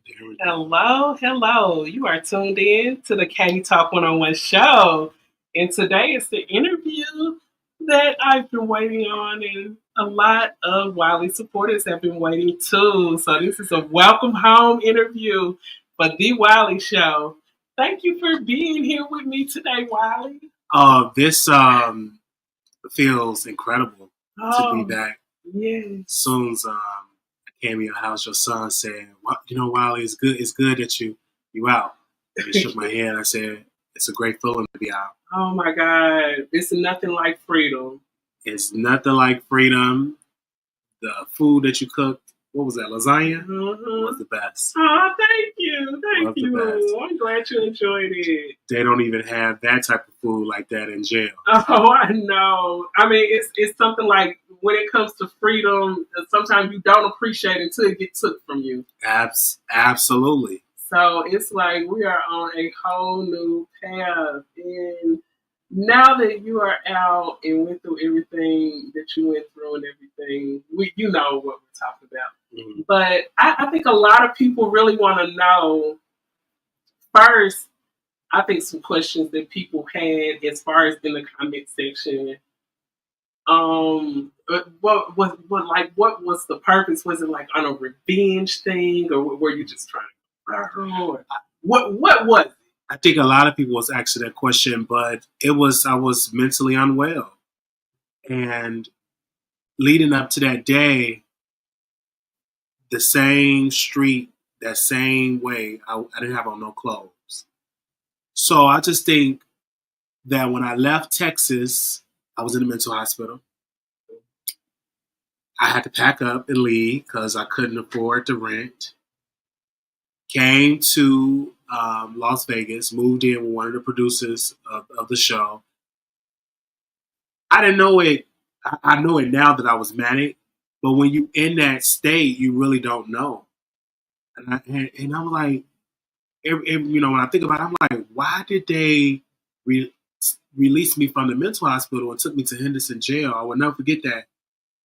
There we go. Hello, hello. You are tuned in to the Katie Talk 101 show. And today is the interview that I've been waiting on, and a lot of Wiley supporters have been waiting too. So, this is a welcome home interview for the Wiley Show. Thank you for being here with me today, Wiley. This feels incredible to be back. Yes. As soon as I came in your house, your son said, "Well, Wiley, it's good that you out." And he shook my hand. I said, "It's a great feeling to be out." Oh my God, it's nothing like freedom. It's nothing like freedom. The food that you cooked, what was that, lasagna? Mm-hmm. Was the best. Oh, thank you. Thank The best. you. I'm glad you enjoyed it. They don't even have that type of food like that in jail. Oh, I know. I mean, it's something like when it comes to freedom, sometimes you don't appreciate it until it gets took from you. Absolutely. So it's like we are on a whole new path. And now that you are out and went through everything that you went through and everything, you know what we're talking about. Mm-hmm. But I think a lot of people really want to know first. I think some questions that people had as far as in the comment section. What was the purpose? Was it like on a revenge thing, or were you just trying to? What was it? I think a lot of people was asking that question, but I was mentally unwell, and leading up to that day, the same street, that same way, I didn't have on no clothes. So I just think that when I left Texas, I was in a mental hospital. I had to pack up and leave because I couldn't afford to rent. Came to Las Vegas, moved in with one of the producers of the show. I didn't know it. I know it now that I was manic, but when you in that state, you really don't know. And I'm like, when I think about it, I'm like, why did they release me from the mental hospital and took me to Henderson jail? I will never forget that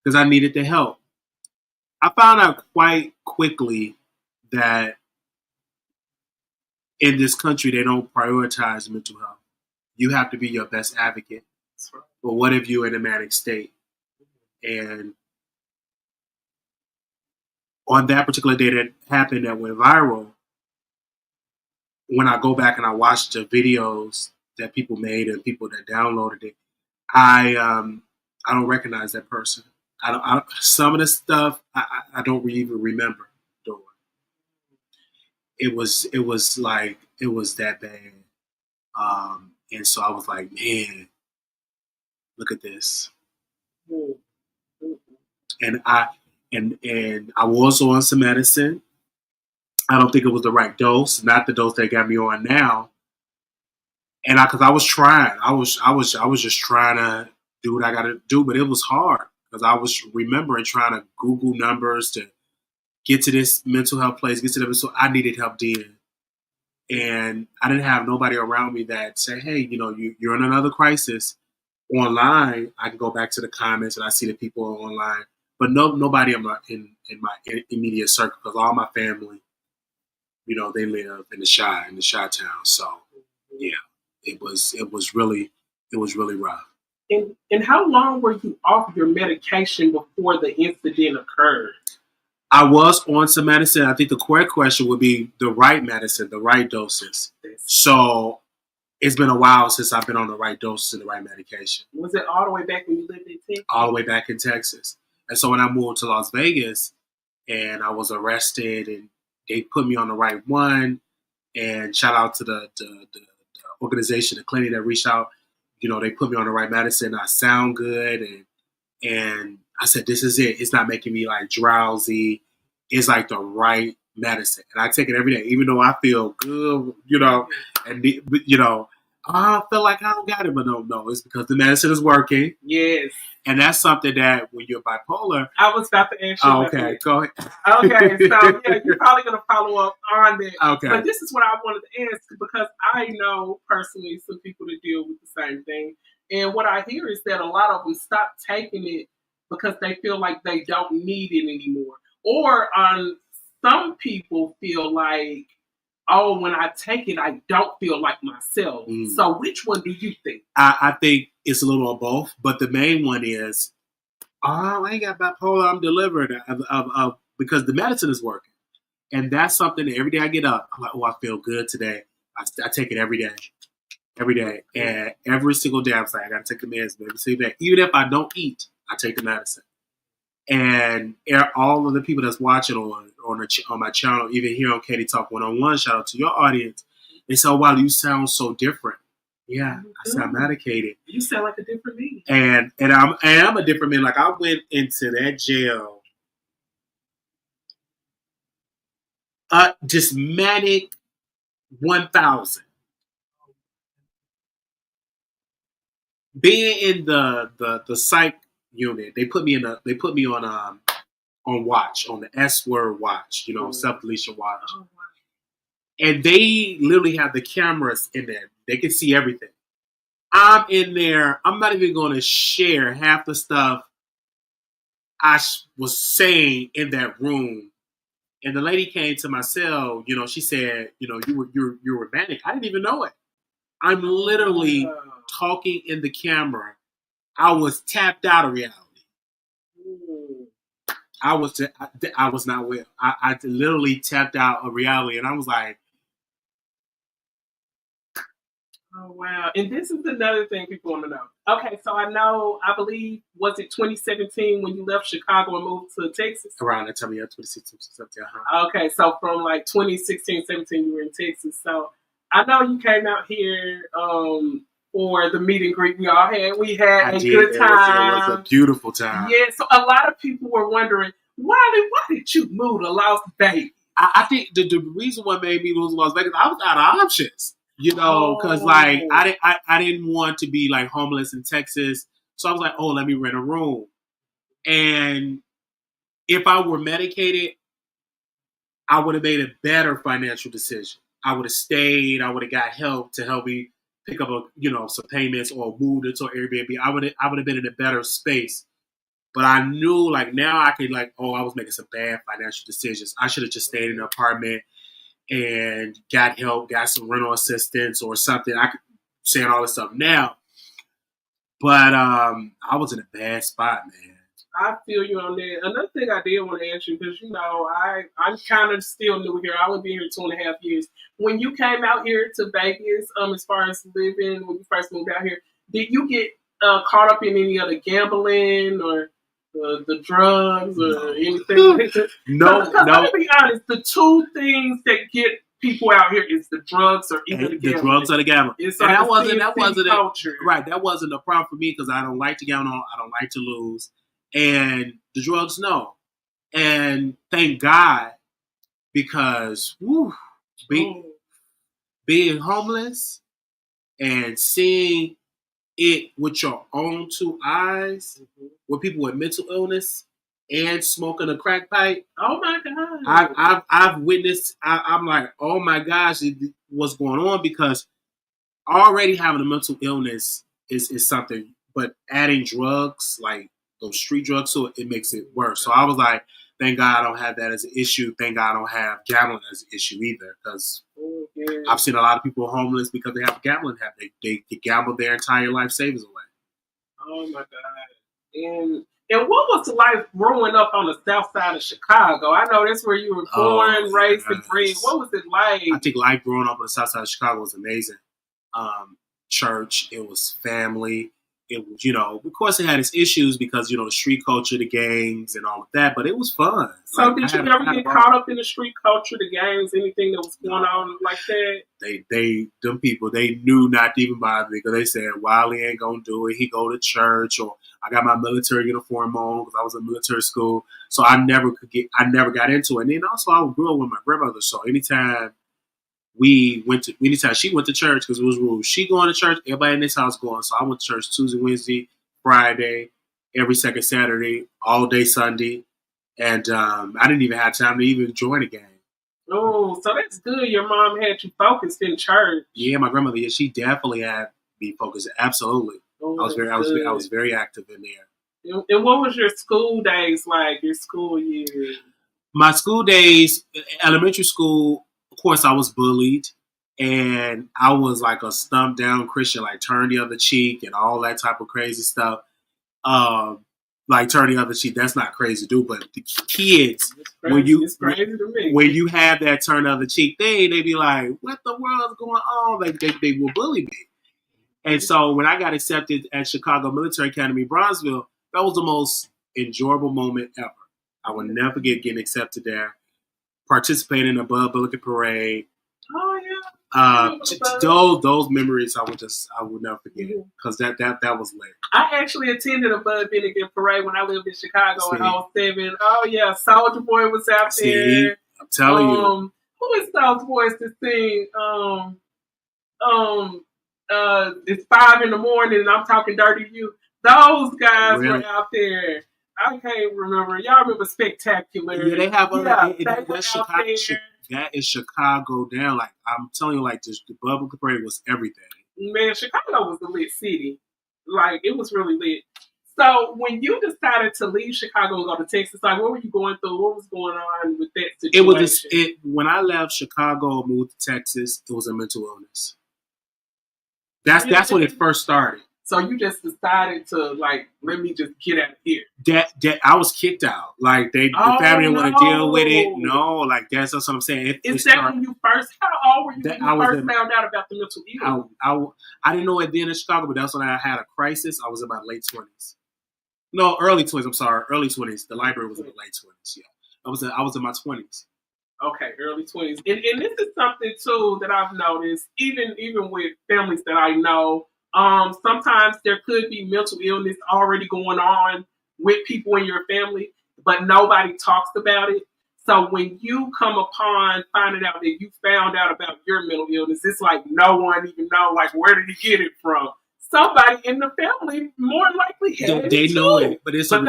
because I needed the help. I found out quite quickly that in this country, they don't prioritize mental health. You have to be your best advocate. Right. But what if you're in a manic state? And on that particular day that happened, that went viral, when I go back and I watch the videos that people made and people that downloaded it, I don't recognize that person. Some of the stuff I don't even remember doing. It was that bad. And so I was like, man, look at this. And I was on some medicine. I don't think it was the right dose, not the dose they got me on now. And because I was trying, I was just trying to do what I got to do, but it was hard because I was remembering trying to Google numbers to get to this mental health place, get to them. So I needed help then. And I didn't have nobody around me that said, hey, you're in another crisis. Online, I can go back to the comments and I see the people online. But nobody in my immediate circle, because all my family, they live in the Chi town. So yeah, it was really rough. And how long were you off your medication before the incident occurred? I was on some medicine. I think the correct question would be the right medicine, the right doses. So it's been a while since I've been on the right doses and the right medication. Was it all the way back when you lived in Texas? All the way back in Texas. And so when I moved to Las Vegas and I was arrested and they put me on the right one, and shout out to the organization, the clinic that reached out, they put me on the right medicine. I sound good. And I said, this is it. It's not making me like drowsy. It's like the right medicine. And I take it every day, even though I feel good, and I feel like I don't got it, but no, it's because the medicine is working. Yes. And that's something that when you're bipolar. I was about to ask you. Oh, okay, go ahead. Okay, so yeah, you're probably going to follow up on that. Okay. But this is what I wanted to ask because I know personally some people that deal with the same thing. And what I hear is that a lot of them stop taking it because they feel like they don't need it anymore. Or on some people feel like, oh, when I take it, I don't feel like myself. So which one do you think? I think it's a little of both, but the main one is, oh, I ain't got bipolar, I'm delivered because the medicine is working. And that's something that every day I get up, I'm like, oh, I feel good today. I take it every day. And every single day I'm like, I got to take the medicine every single day. Even if I don't eat, I take the medicine. And all of the people that's watching on my channel, even here on Katie Talk 101, shout out to your audience. They say, oh, wow, you sound so different. Yeah, I sound medicated. You sound like a different me. And I'm a different man. Like, I went into that jail just manic 1,000. Being in the psych unit, they put me on watch, on the S word watch, self-deletion watch. Oh, wow. And they literally have the cameras in there. They can see everything. I'm in there. I'm not even going to share half the stuff I was saying in that room. And the lady came to my cell. She said, you were manic. I didn't even know it. I'm literally talking in the camera. I was tapped out of reality. I was not well. I literally tapped out of reality, and I was like, oh, wow. And this is another thing people want to know. Okay, so I believe, was it 2017 when you left Chicago and moved to Texas? Around that time, yeah, 2016, 2017. Okay, so from like 2016, 17, you were in Texas. So I know you came out here for the meet and greet we all had. We had good time. It was a beautiful time. Yeah, so a lot of people were wondering, why did you move to Las Vegas? I think the reason what made me move to Las Vegas, I was out of options. Because like I didn't want to be like homeless in Texas, so I was like, oh, let me rent a room. And if I were medicated, I would have made a better financial decision. I would have stayed. I would have got help to help me pick up some payments or moved into an Airbnb. I would have been in a better space. But I knew like now I could I was making some bad financial decisions. I should have just stayed in an apartment and got help, got some rental assistance or something. I could say all this stuff now. But I was in a bad spot, man. I feel you on that. Another thing I did want to ask you, because I'm kind of still new here. I only been here 2.5 years. When you came out here to Vegas, as far as living, when you first moved out here, did you get caught up in any of the gambling or the drugs or anything? No. Let me be honest. The two things that get people out here is the drugs or either the gambling. The drugs or the gambling. It's and like that wasn't culture. Right. That wasn't a problem for me because I don't like to gamble. I don't like to lose. And the drugs, no. And thank God, because being homeless and seeing it with your own two eyes, with people with mental illness and smoking a crack pipe. Oh my God! I've witnessed. I'm like, oh my gosh, what's going on? Because already having a mental illness is something, but adding drugs like those street drugs to it makes it worse. So I was like, thank God I don't have that as an issue. Thank God I don't have gambling as an issue either. Because I've seen a lot of people homeless because they have a gambling habit. They gamble their entire life savings away. Oh my God! And what was the life growing up on the south side of Chicago? I know that's where you were born, raised, and bred. What was it like? I think life growing up on the south side of Chicago was amazing. Church, it was family. It was, of course, it had its issues because, the street culture, the gangs, and all of that. But it was fun. So, did you ever get caught up in the street culture, the gangs, anything that was going on like that? Them people, they knew not to even bother me because they said Wiley ain't gonna do it. He go to church, or I got my military uniform on because I was in military school. So I never got into it. And then also I grew up with my grandmother, so anytime she went to church because it was rules. She going to church, everybody in this house going. So I went to church Tuesday, Wednesday, Friday, every second Saturday, all day Sunday. And I didn't even have time to even join a game. Oh, so that's good. Your mom had you focused in church. Yeah, my grandmother, she definitely had me focused. Absolutely. Oh, I was very active in there. And what was your school days like, your school year? My school days, elementary school, of course, I was bullied, and I was like a stumped down Christian, like turn the other cheek and all that type of crazy stuff. Like turn the other cheek, that's not crazy to do, but the kids, It's crazy to me. when you have that turn the other cheek thing, they be like, "What the world is going on?" Like they will bully me. And so when I got accepted at Chicago Military Academy, Bronzeville, that was the most enjoyable moment ever. I will never forget getting accepted there, participating in the Bud Billiken Parade. Oh yeah. Those memories I would never forget because that was lit. I actually attended a Bud Billiken Parade when I lived in Chicago in 07. Oh yeah, Soldier Boy was out there. I'm telling you. Who is Soldier Boys to sing? It's 5 a.m. and I'm talking dirty to you. Those guys were out there. I can't remember. Y'all remember Spectacular? Yeah, they have that is Chicago down. Like I'm telling you, like the Bud Parade was everything. Man, Chicago was a lit city. Like it was really lit. So when you decided to leave Chicago and go to Texas, like what were you going through? What was going on with that situation? When I left Chicago and moved to Texas, it was a mental illness. That's when it first started. So you just decided to like, let me just get out of here. That I was kicked out. Like the family didn't want to deal with it. No, like that's what I'm saying. Is that when you first? How old were you when you first found out about the mental illness? I didn't know it then in Chicago, but that's when I had a crisis. I was in my late 20s. No, early 20s. I'm sorry, early 20s. The library was in the late 20s. Yeah, I was in my 20s. Okay, early 20s, and this is something too that I've noticed, even with families that I know. Sometimes there could be mental illness already going on with people in your family, but nobody talks about it. So when you come upon finding out that you found out about your mental illness, it's like no one even know, like, where did he get it from? Somebody in the family more likely had they it know too. it, but it's a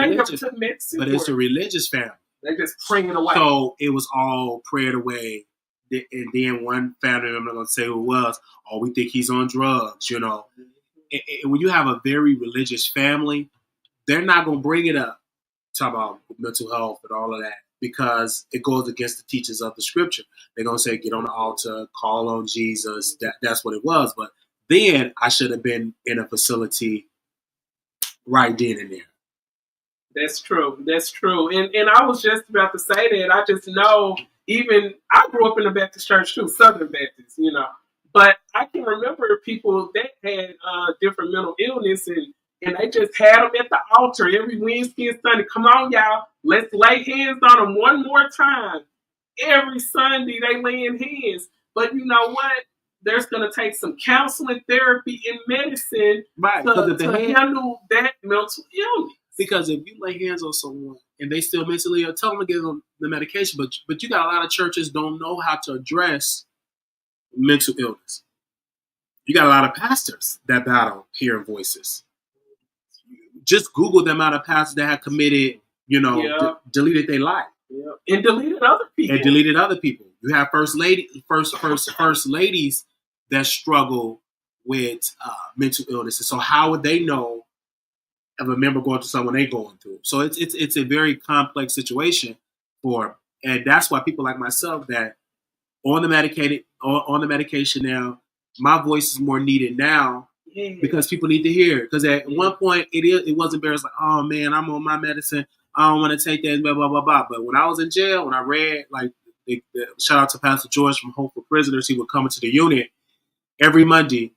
religious family. They just praying it away. So it was all prayed away. And then one family, I'm not going to say who it was, oh, we think he's on drugs, you know. And when you have a very religious family, they're not going to bring it up, talk about mental health and all of that, because it goes against the teachings of the scripture. They're going to say, get on the altar, call on Jesus. That's what it was. But then I should have been in a facility right then and there. That's true. That's true. And I was just about to say that. I just know, even I grew up in the Baptist church too, Southern Baptist, you know. But I can remember people that had different mental illness, and they just had them at the altar every Wednesday and Sunday. Come on, y'all, let's lay hands on them one more time. Every Sunday they laying hands. But you know what? There's going to take some counseling, therapy, and medicine to handle that mental illness. Because if you lay hands on someone and they still mentally ill, tell them to give them the medication. But you got a lot of churches don't know how to address mental illness. You got a lot of pastors that battle hearing voices. Just Google the amount of pastors that have committed, deleted their life. And deleted other people. You have first ladies that struggle with mental illness. And so how would they know of a member going through something they're going through? So it's a very complex situation and that's why people like myself that on the medication now, my voice is more needed now because people need to hear it. Because at one point it was embarrassing, like, oh man, I'm on my medicine, I don't want to take that, blah blah blah blah. But when I was in jail, when I read, like, shout out to Pastor George from Hope for Prisoners, he would come into the unit every Monday.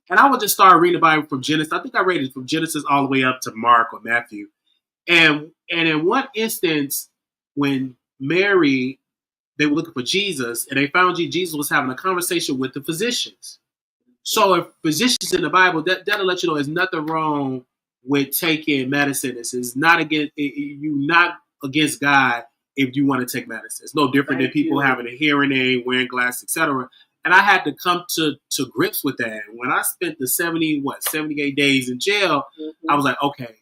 And I would just start reading the Bible from Genesis. I think I read it from Genesis all the way up to Mark or Matthew. And in one instance, when Mary, they were looking for Jesus, and they found Jesus was having a conversation with the physicians. So if physicians in the Bible, that'll let you know there's nothing wrong with taking medicine. It's not you're not against God if you want to take medicine. It's no different than people having a hearing aid, wearing glasses, etc. And I had to come to grips with that. When I spent the 78 days in jail, I was like, okay,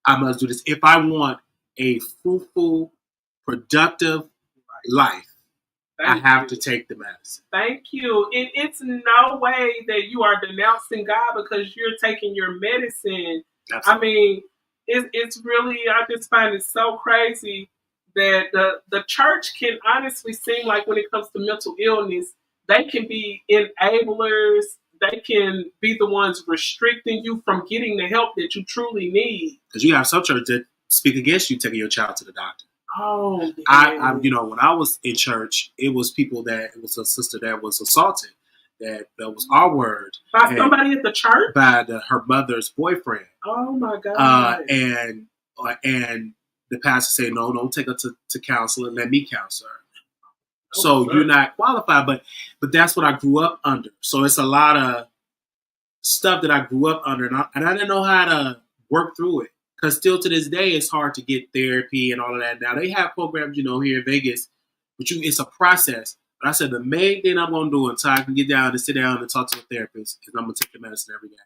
I must do this. If I want a fruitful, productive life, I have to take the medicine. Thank you. And it's no way that you are denouncing God because you're taking your medicine. Absolutely. I mean, it's really, I just find it so crazy that the church can honestly seem like when it comes to mental illness, they can be enablers. They can be the ones restricting you from getting the help that you truly need. Because you have some churches that speak against you taking your child to the doctor. Oh, I when I was in church, it was a sister that was assaulted. That was our word by somebody at the church, by her mother's boyfriend. Oh my God! And the pastor said, no, don't take her to counseling. Let me counsel her. So you're not qualified, but that's what I grew up under. So it's a lot of stuff that I grew up under, and I didn't know how to work through it. Because still to this day, it's hard to get therapy and all of that. Now they have programs, here in Vegas, but it's a process. But I said the main thing I'm going to do until I can get down and sit down and talk to a therapist is I'm going to take the medicine every day.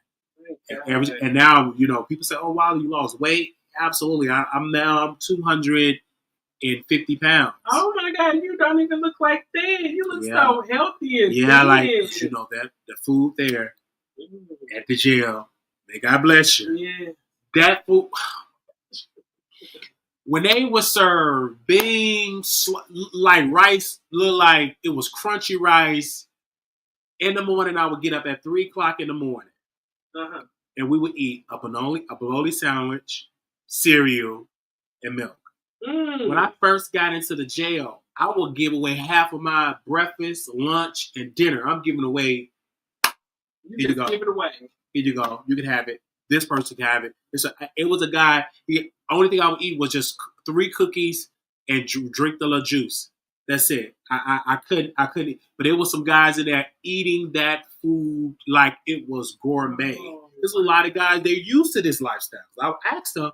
And now, people say, "Oh, wow, you lost weight." Absolutely, I'm 250 pounds. Oh my God, you don't even look like that. You look so healthy and good. Like that the food there at the jail. May God bless you. Yeah. That food, when they would serve beans, like rice, look like it was crunchy rice. In the morning, I would get up at 3:00 in the morning, and we would eat a bologna sandwich, cereal, and milk. When I first got into the jail, I would give away half of my breakfast, lunch, and dinner. I'm giving away. Here you go. Give it away. Here you go. You can have it. This person can have it. It was a guy. The only thing I would eat was just 3 cookies and drink the little juice. That's it. I couldn't. But there was some guys in there eating that food like it was gourmet. There's a lot of guys. They're used to this lifestyle. I asked them,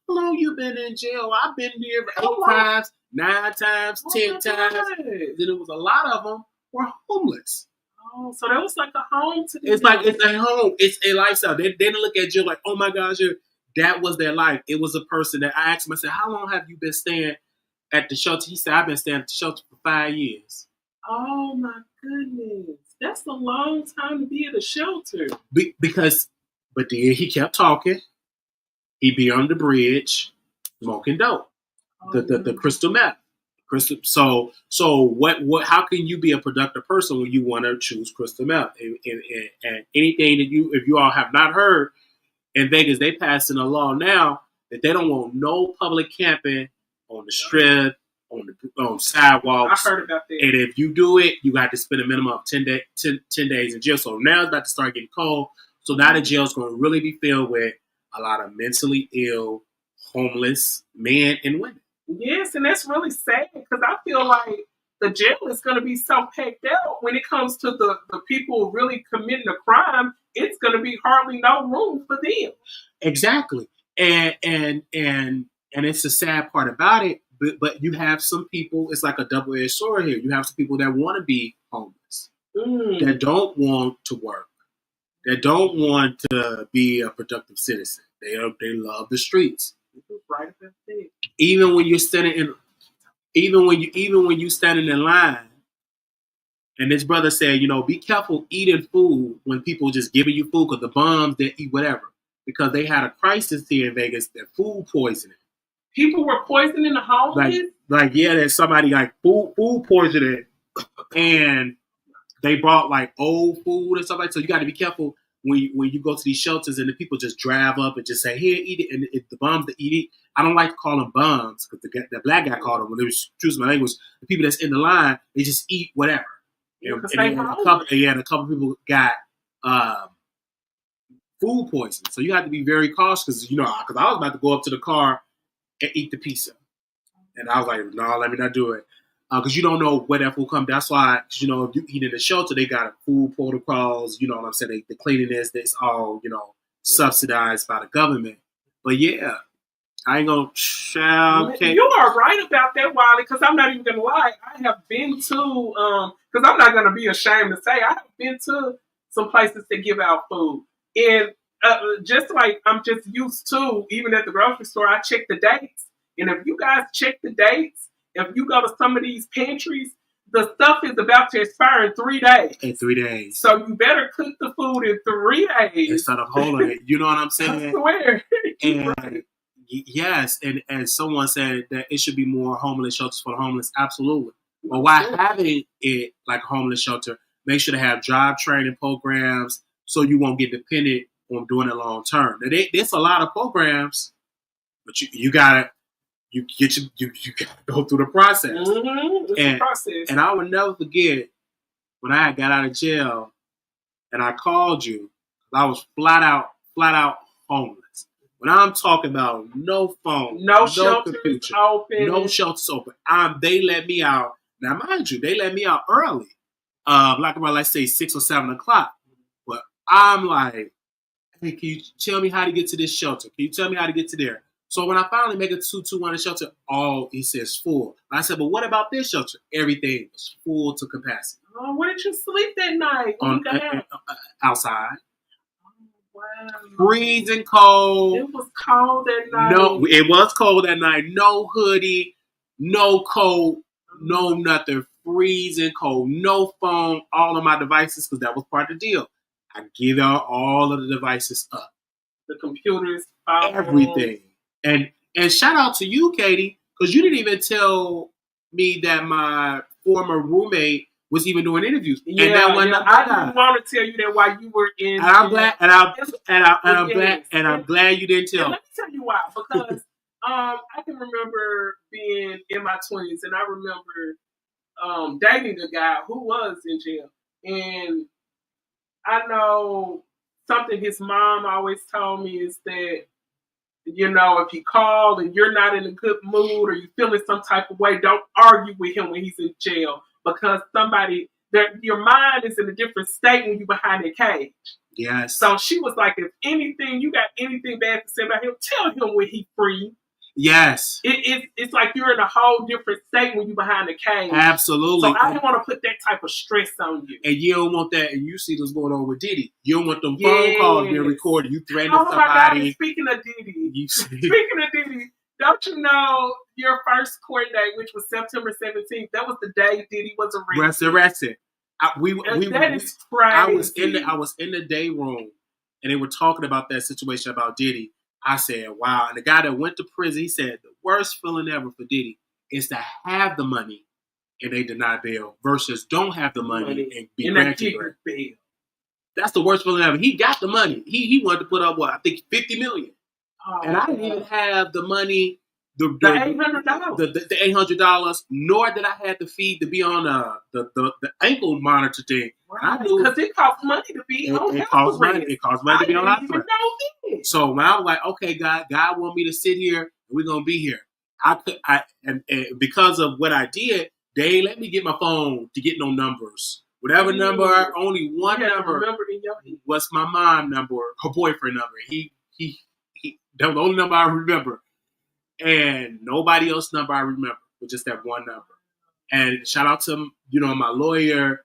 "How long you been in jail?" I've been there 8 times, 9 times, 10 times. Then there was a lot of them were homeless. Oh, so that was like a home to them. It's like it's a home. It's a lifestyle. They didn't look at jail like, "Oh my gosh, that was their life." It was a person that I asked him. I said, "How long have you been staying at the shelter?" He said, "I've been staying at the shelter for 5 years." Oh my goodness, that's a long time to be at a shelter. But then he kept talking. He'd be on the bridge smoking dope, the crystal meth. So what? How can you be a productive person when you want to choose crystal meth? And anything that if you all have not heard, in Vegas they passing a law now that they don't want no public camping on the strip, on sidewalks. I heard about that. And if you do it, you got to spend a minimum of 10 days in jail. So now it's about to start getting cold. So now the jail is going to really be filled with a lot of mentally ill, homeless men and women. Yes, and that's really sad because I feel like the jail is going to be so packed out when it comes to the people really committing a crime. It's going to be hardly no room for them. Exactly, and it's the sad part about it. But you have some people. It's like a double-edged sword here. You have some people that want to be homeless, that don't want to work, that don't want to be a productive citizen. They love the streets. Right about that. Even when you're standing in line, and this brother said, be careful eating food when people just giving you food because the bums they eat whatever, because they had a crisis here in Vegas that food poisoning. People were poisoning the homeless. There's somebody like food poisoning, and they brought like old food and stuff like that. So you got to be careful when you go to these shelters and the people just drive up and just say, "Here, eat it," and the bums that eat it. I don't like to call them bums because the black guy called them. When they was choosing my language, the people that's in the line, they just eat whatever. And a couple people got food poisoning. So you have to be very cautious because I was about to go up to the car and eat the pizza, and I was like, "No, let me not do it," because you don't know where that food comes. That's why, if you eat in the shelter, they got food protocols. You know what I'm saying? The cleanliness, that's all subsidized by the government. But yeah. I ain't gonna shout. You are right about that, Wiley, because I'm not even gonna lie. I have been to because I'm not gonna be ashamed to say I have been to some places that give out food, and just like I'm just used to, even at the grocery store, I check the dates. And if you guys check the dates, if you go to some of these pantries, the stuff is about to expire in 3 days. In 3 days. So you better cook the food in 3 days instead of holding it. You know what I'm saying? I swear. And Yes, and someone said that it should be more homeless shelters for the homeless. Absolutely. But why having it like a homeless shelter? Make sure to have job training programs so you won't get dependent on doing it long term. There's a lot of programs, but you gotta you gotta go through the process. Mm-hmm. It's a process. And I will never forget when I got out of jail and I called you. I was flat out homeless. When I'm talking about no phone, no shelters computer, open, no shelters open. They let me out. Now, mind you, they let me out early, like about let's say 6 or 7 o'clock. But I'm like, hey, can you tell me how to get to this shelter? Can you tell me how to get to there? So when I finally make it to one shelter, he says full. I said, but what about this shelter? Everything was full to capacity. Oh, where did you sleep that night? Outside. Wow. Freezing cold. It was cold that night. No, it was cold that night. No hoodie, no coat, no nothing. Freezing cold. No phone. All of my devices, because that was part of the deal. I give out all of the devices up. The computers, everything. And shout out to you, Katie, because you didn't even tell me that my former roommate was even doing interviews. Yeah, and that I didn't want to tell you that while you were in. And I'm glad. I'm glad you didn't tell. And let me tell you why. Because I can remember being in my 20s, and I remember dating a guy who was in jail, and I know something his mom always told me is that, you know, if you call and you're not in a good mood or you're feeling some type of way, don't argue with him when he's in jail, because your mind is in a different state when you're behind a cage. Yes. So she was like, if anything, you got anything bad to say about him, tell him when he's free. Yes. It's like you're in a whole different state when you're behind the cage. Absolutely. So I didn't want to put that type of stress on you. And you don't want that. And you see what's going on with Diddy. You don't want them phone calls being recorded. You threatening somebody. My God, speaking of Diddy, don't you know your first court date, which was September 17th, that was the day Diddy was arrested. That is crazy. I was in the day room, and they were talking about that situation about Diddy. I said, wow. And the guy that went to prison, he said, the worst feeling ever for Diddy is to have the money and they deny bail versus don't have the money and be granted bail. That's the worst feeling ever. He got the money. He wanted to put up, I think $50 million. Oh, and I didn't even have the money, the $800. The $800, nor did I have the fee to be on the ankle monitor thing. Right. Because it costs money to be on house arrest. It costs money to be on house arrest. So when I was like, okay, God want me to sit here, and we're gonna be here. And because of what I did, they let me get my phone to get no numbers. Whatever number, only one number was my mom number, her boyfriend number. He that was the only number I remember, and nobody else number I remember, but just that one number. And shout out to my lawyer.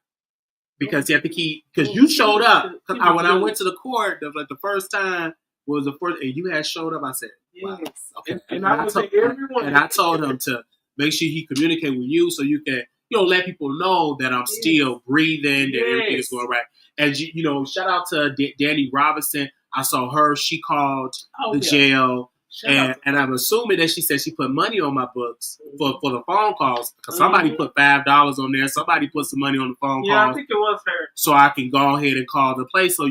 Because you showed up. When I went to the court, the first time was the first, and you had showed up. I said, wow. Yes. Okay. And I told everyone. And I told him to make sure he communicate with you so you can, let people know that I'm still breathing, that everything is going right. And shout out to Danny Robinson. I saw her. She called the jail. And I'm assuming that she said she put money on my books for the phone calls, because somebody put $5 on there. Somebody put some money on the phone calls. Yeah, I think it was her. So I can go ahead and call the place. So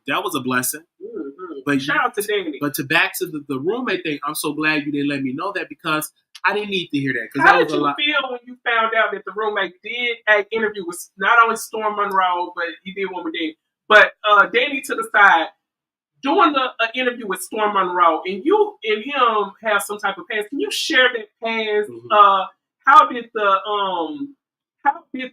that was a blessing. Mm-hmm. But shout out to Danny. But back to the roommate thing, I'm so glad you didn't let me know that, because I didn't need to hear that. How did you feel when you found out that the roommate did an interview with not only Storm Monroe, but he did one with Danny, but Danny to the side, doing an interview with Storm Monroe, and you and him have some type of past. Can you share that past? Mm-hmm. How did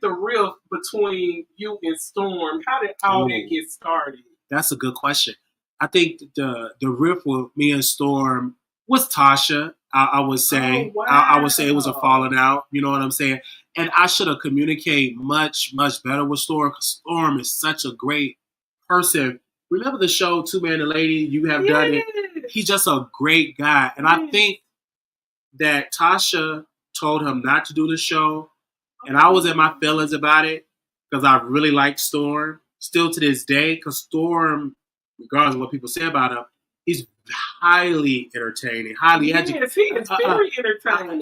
the rift between you and Storm? How did all that get started? That's a good question. I think the rift with me and Storm was Tasha. I would say. Oh, wow. I would say it was a falling out. You know what I'm saying? And I should have communicated much, much better with Storm, because Storm is such a great person. Remember the show, Two Man and Lady? You have done it. He's just a great guy. And I think that Tasha told him not to do the show. And I was in my feelings about it, because I really like Storm. Still to this day, because Storm, regardless of what people say about him, He's highly entertaining, highly educated. Yes, he is very entertaining.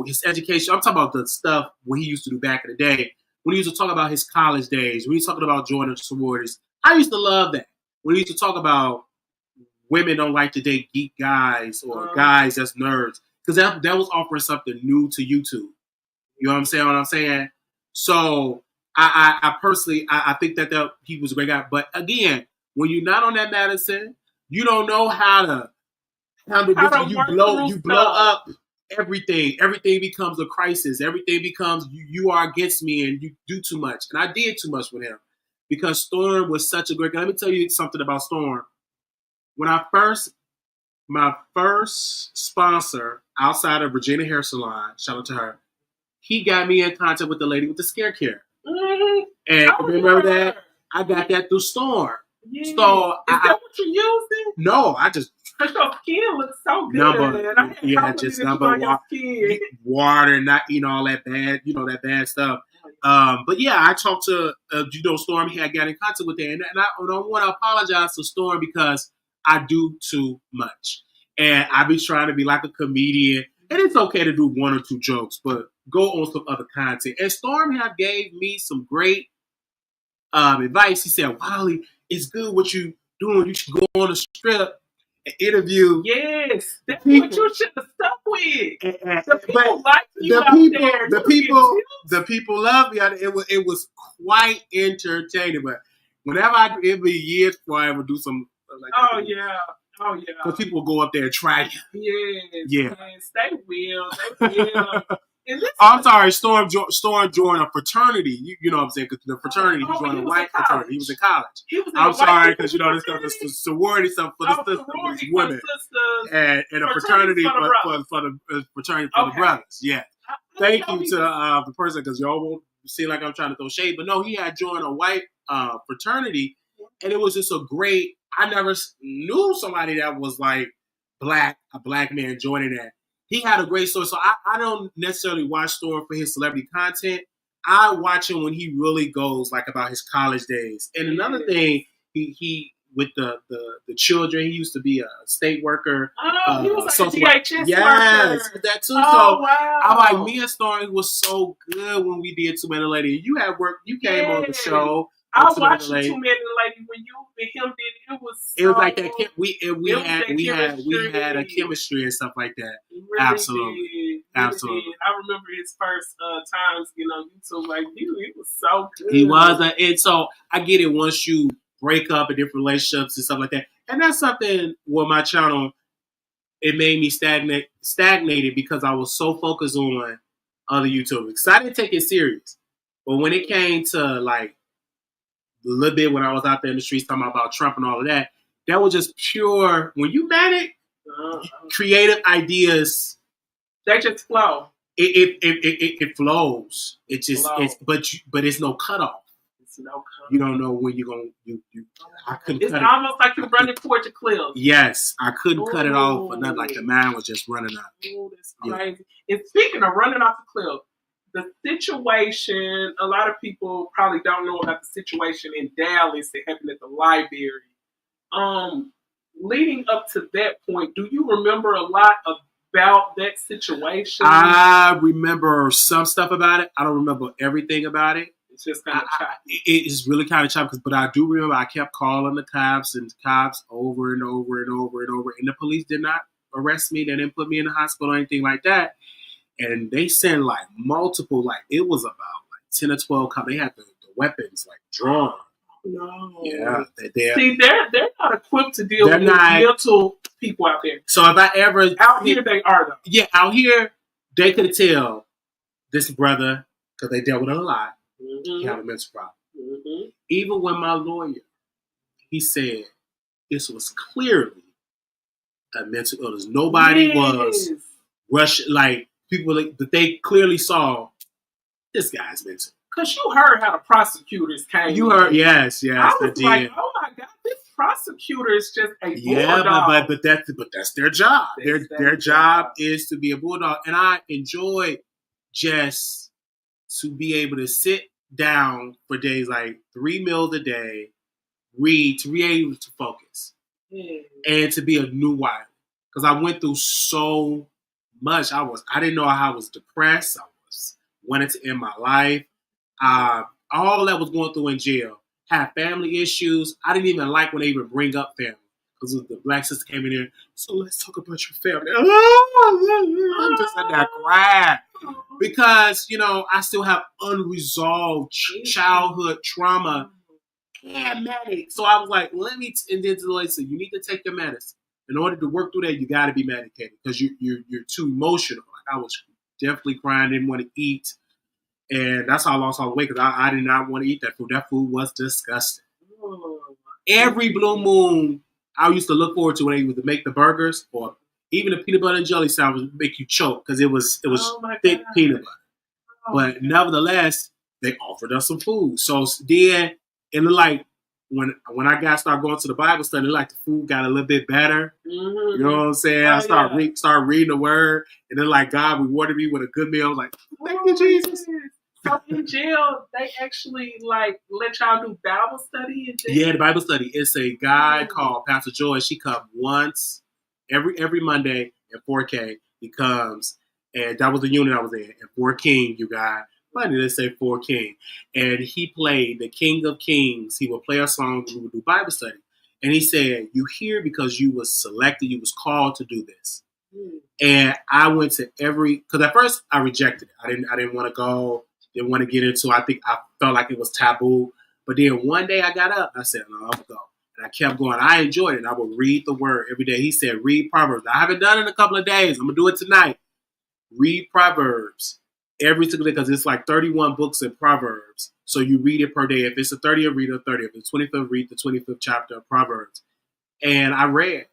His education. I'm talking about the stuff what he used to do back in the day. When he used to talk about his college days, when he's talking about joining sororities, I used to love that. When he used to talk about women don't like to date geek guys or guys that's nerds, because that was offering something new to YouTube. You know what I'm saying? What I'm saying? So I personally I think that he was a great guy. But again, when you're not on that medicine, you don't know how to handle this. You blow up everything. Everything becomes a crisis. Everything becomes you are against me and you do too much. And I did too much with him because Storm was such a great guy. Let me tell you something about Storm. When my first sponsor outside of Virginia Hair Salon, shout out to her, he got me in contact with the lady with the scare care. Mm-hmm. And remember that? I got that through Storm. Yes. So is that what you're using? No, I just... Because your skin looks so good. Just water, not eating all that bad, that bad stuff. But yeah, I talked to Storm. He had got in contact with her, and I don't want to apologize to Storm because I do too much, and I be trying to be like a comedian, and it's okay to do one or two jokes, but go on some other content. And Storm have gave me some great advice. He said, "Wiley, it's good what you doing. You should go on a strip." Interview. Yes, that's what you should have stuck with. The people like you out there. The people love me. It was quite entertaining. But whenever it'd be years before I ever do some. Because people go up there and try you. Yes, they will. I'm sorry, Storm joined a fraternity. You know what I'm saying? Because the fraternity, he joined a white fraternity. He was in college. I'm sorry, because this stuff is sorority stuff for the sisters, women, and a fraternity for the fraternity for the brothers. Yeah. Thank you to the person, because y'all won't seem like I'm trying to throw shade, but no, he had joined a white fraternity, and it was just a great. I never knew somebody that was like a black man joining that. He had a great story. So I don't necessarily watch Storm for his celebrity content. I watch him when he really goes like about his college days. And another thing, he with the children, he used to be a state worker. Oh, he was like a DHS worker. Yes, that too. Oh, wow. I'm like, me and Storm was so good when we did Two Men and a Lady. You had work. You came on the show. I watched Two Men and a Lady when you and him did. It was like that. We had a chemistry and stuff like that. Really absolutely. Did. Absolutely. I remember his first times, YouTube like you. It was so good. He was, and so I get it. Once you break up in different relationships and stuff like that, and that's something with my channel. It made me stagnated because I was so focused on other YouTubers. Because I didn't take it serious, but when it came to like a little bit when I was out there in the streets talking about Trump and all of that, that was just pure. When you manic, creative ideas, they just flow. It flows. It just but it's no cutoff. It's no cutoff. You don't know when you're gonna. I couldn't. It's almost like you're running towards a cliff. Yes, I couldn't cut it off for nothing. Like the man was just running up. Oh, that's crazy. And speaking of running off the cliff. The situation, a lot of people probably don't know about the situation in Dallas that happened at the library. Leading up to that point, do you remember a lot about that situation? I remember some stuff about it. I don't remember everything about it. It's just kind of choppy. It is really kind of choppy, but I do remember I kept calling the cops over and over and over and over, and the police did not arrest me. They didn't put me in the hospital or anything like that. And they sent like multiple, like it was about like 10 or 12 cops. They had the weapons like drawn. No. Yeah. See, they're not equipped to deal with mental people out there. So if I ever out here, they are though. Yeah, out here they could tell this brother, because they dealt with it a lot. Mm-hmm. He had a mental problem. Mm-hmm. Even when my lawyer, he said this was clearly a mental illness. Nobody was rushing like. People that they clearly saw this guy's mental. Because you heard how the prosecutors came. You heard, yes. I was like, oh my God, this prosecutor is just a bulldog. but that's their job. Their job is to be a bulldog, and I enjoy just to be able to sit down for days, like 3 meals a day, read, to be able to focus. and to be a new Wiley. Because I went through so much. I didn't know how I was depressed. I wanted to end my life. All that was going through in jail. Had family issues. I didn't even like when they even bring up family. Because the black sister came in there. So let's talk about your family. I'm just at that cry. Because, I still have unresolved childhood trauma and medic. So I was like, and then the lady said, you need to take your medicine. In order to work through that, you got to be medicated because you're too emotional. Like I was definitely crying, didn't want to eat. And that's how I lost all the weight because I did not want to eat that food. That food was disgusting. Every blue moon, I used to look forward to when they would make the burgers or even the peanut butter and jelly sandwich would make you choke because it was thick peanut butter. But nevertheless, they offered us some food. So then, and like when I started going to the Bible study, like the food got a little bit better. You know what I'm saying? I started reading the word, and then like God rewarded me with a good meal. I was like, thank you, Jesus. So in jail, they actually like let y'all do Bible study in jail? Yeah, the Bible study. It's a guy called Pastor Joy. She comes once every Monday at 4K. He comes, and that was the unit I was in. And 4 King, you guys. Why did they say 4 King? And he played the King of Kings. He would play a song. We would do Bible study. And he said, "You here because you was selected. You was called to do this." And I went to because at first I rejected it. I didn't want to go. Didn't want to get into. I think I felt like it was taboo. But then one day I got up. I said, "No, I'll go." And I kept going. I enjoyed it. I would read the word every day. He said, "Read Proverbs." I haven't done it in a couple of days. I'm gonna do it tonight. Read Proverbs every single day because it's like 31 books in Proverbs. So you read it per day. If it's the 30th, read the 30th. If it's 25th, read the 25th chapter of Proverbs. And I read.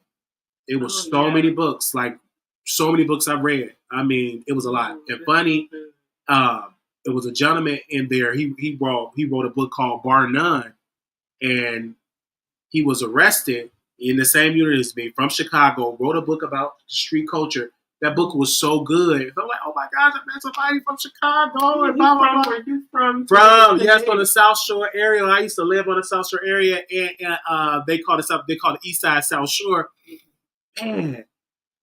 It was many books. Like so many books I read. I mean, it was a lot. And funny. It was a gentleman in there. He wrote a book called Bar None, and he was arrested in the same unit as me from Chicago. Wrote a book about street culture. That book was so good. I'm like, oh my gosh, I met somebody from Chicago. And blah, blah, blah. Where you from? From the South Shore area. I used to live on the South Shore area, and they call the East Side South Shore. Man,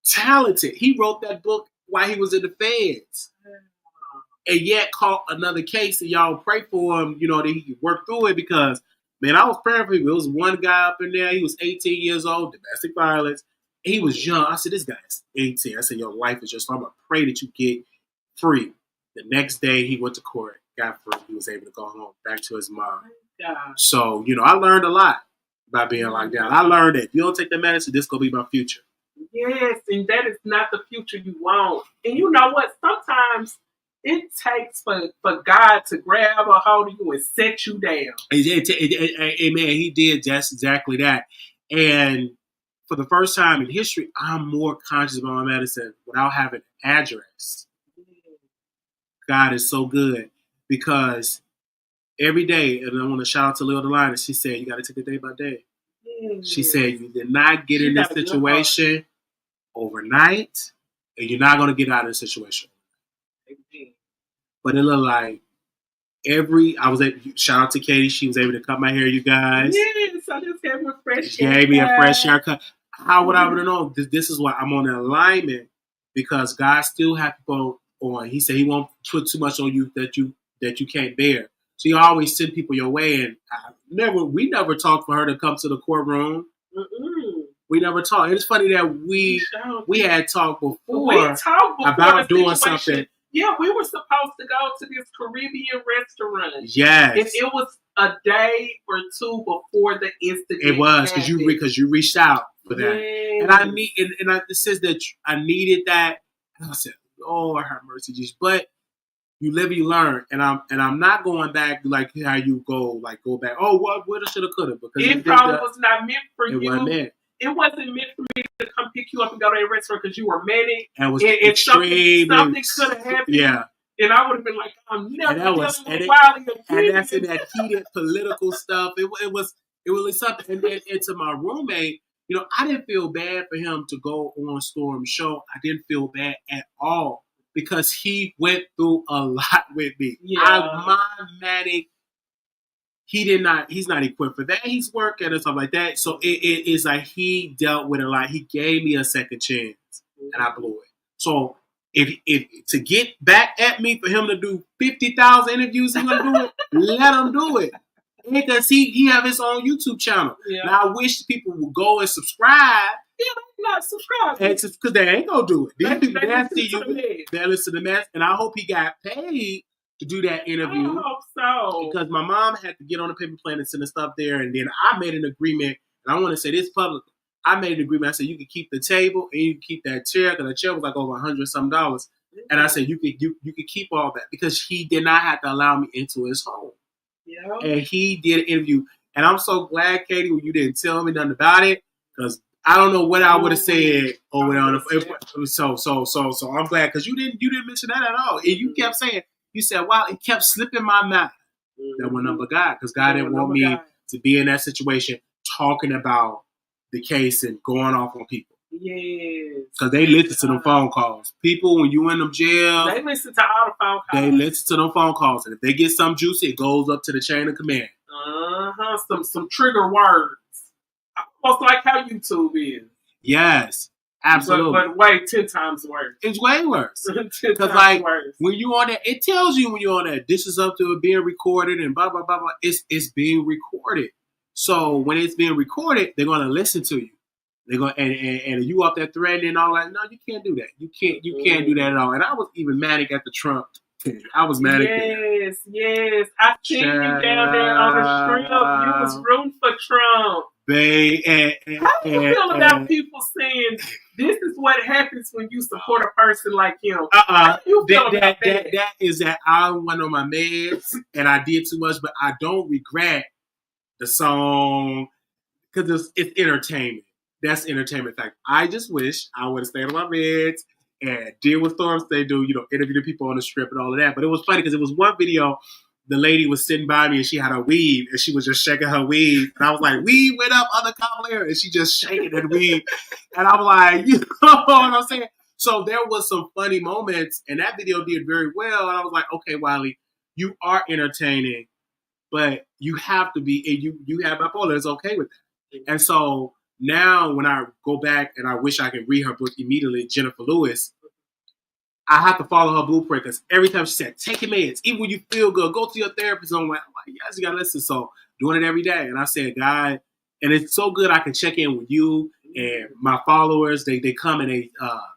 talented. He wrote that book while he was in the feds. And yet caught another case, and y'all pray for him, that he could work through it because, man, I was praying for him. There was one guy up in there. He was 18 years old, domestic violence. He was young. I said, this guy's 18. I said, your life is just, I'm going to pray that you get free. The next day, he went to court, got free. He was able to go home, back to his mom. So, I learned a lot by being locked down. I learned that if you don't take the medicine, this is going to be my future. Yes, and that is not the future you want. And you know what? Sometimes it takes for God to grab a hold of you and set you down. Amen. He did just exactly that. And for the first time in history, I'm more conscious about my medicine without having an address. God is so good because every day, and I want to shout out to Lil Delina, she said, you got to take it day by day. She said, you did not get in this situation overnight, and you're not going to get out of the situation. But it looked like shout out to Katie. She was able to cut my hair, you guys. Yes, I just gave her a fresh haircut. Gave me a fresh haircut. How would I would have known? This is why I'm on an alignment because God still has people on. He said he won't put too much on you that you can't bear. So he always send people your way. And we never talked for her to come to the courtroom. We never talked. It's funny that we had talked before about doing something. Yeah, we were supposed to go to this Caribbean restaurant. Yes. And it was a day or two before the incident. It was because you reached out for that. Yes. And it says that I needed that. And I said, Lord have mercy, Jesus. But you live, you learn. And I'm not going back like how you go back. Oh, what woulda, shoulda, coulda. Because it probably was not meant for you. It wasn't meant for me to come pick you up and go to a restaurant because you were manic. And something could have happened. Yeah. And I would have been like, I'm never dealing with Wiley again. And that's in that heated political stuff. It was really something. And then to my roommate, I didn't feel bad for him to go on Storm's show. I didn't feel bad at all because he went through a lot with me. Yeah. My manic. he's not equipped for that. He's working and stuff like that. So it is like he dealt with a lot. He gave me a second chance, and I blew it. So if to get back at me for him to do 50,000 interviews, he's gonna do it. Let him do it. Because he have his own YouTube channel. Yeah. Now I wish people would go and subscribe. Yeah, not subscribe. Because they ain't gonna do it. These people that see you, they listen to the mess. And I hope he got paid to do that interview. I hope so. Because my mom had to get on the payment plan and send the stuff there. And then I made an agreement, and I want to say this publicly. I made an agreement. I said you can keep the table and you can keep that chair, because the chair was like over $100-some. And I said you could keep all that, because he did not have to allow me into his home. Yeah. And he did an interview. And I'm so glad, Katie, when you didn't tell me nothing about it, because I don't know what I would have said over on the. So I'm glad, because you didn't mention that at all. And you kept saying, you said, wow, it kept slipping my mind. That one number God, because God didn't want me to be in that situation talking about the case and going off on people. Yes. Because they listen to them phone calls. People, when you in them jails, they listen to all the phone calls. They listen to them phone calls. And if they get something juicy, it goes up to the chain of command. Some trigger words. Almost like how YouTube is. Yes. Absolutely. But way 10 times worse. It's way worse. Because like worse. When you on that, it tells you when you're on that, this is up to it being recorded and blah, blah, blah, blah. It's being recorded. So when it's being recorded, they're going to listen to you. They're going and you up there threatening and all that. No, you can't do that. You can't do that at all. And I was even manic at the Trump. I was manic. Yes. I seen you down there on the strip. You was rooting for Trump. How do you feel about people saying this is what happens when you support a person like him? How do you feel about that? That is that I went on my meds and I did too much, but I don't regret the song because it's entertainment. That's entertainment fact. I just wish I would have stayed on my meds and did what Storms they do, interview the people on the strip and all of that. But it was funny because it was one video, the lady was sitting by me and she had a weave and she was just shaking her weave. And I was like, weave went up on the cavalier, and she just shaking that weave. And I was like, you know what I'm saying? So there was some funny moments and that video did very well. And I was like, okay, Wiley, you are entertaining, but you have to be, and you have bipolar. It's okay with that. And so now when I go back and I wish I could read her book immediately, Jennifer Lewis, I have to follow her blueprint because every time she said, take your meds, even when you feel good, go to your therapist. I'm like, yes, you got to listen. So doing it every day. And I said, God, and it's so good I can check in with you and my followers. They come and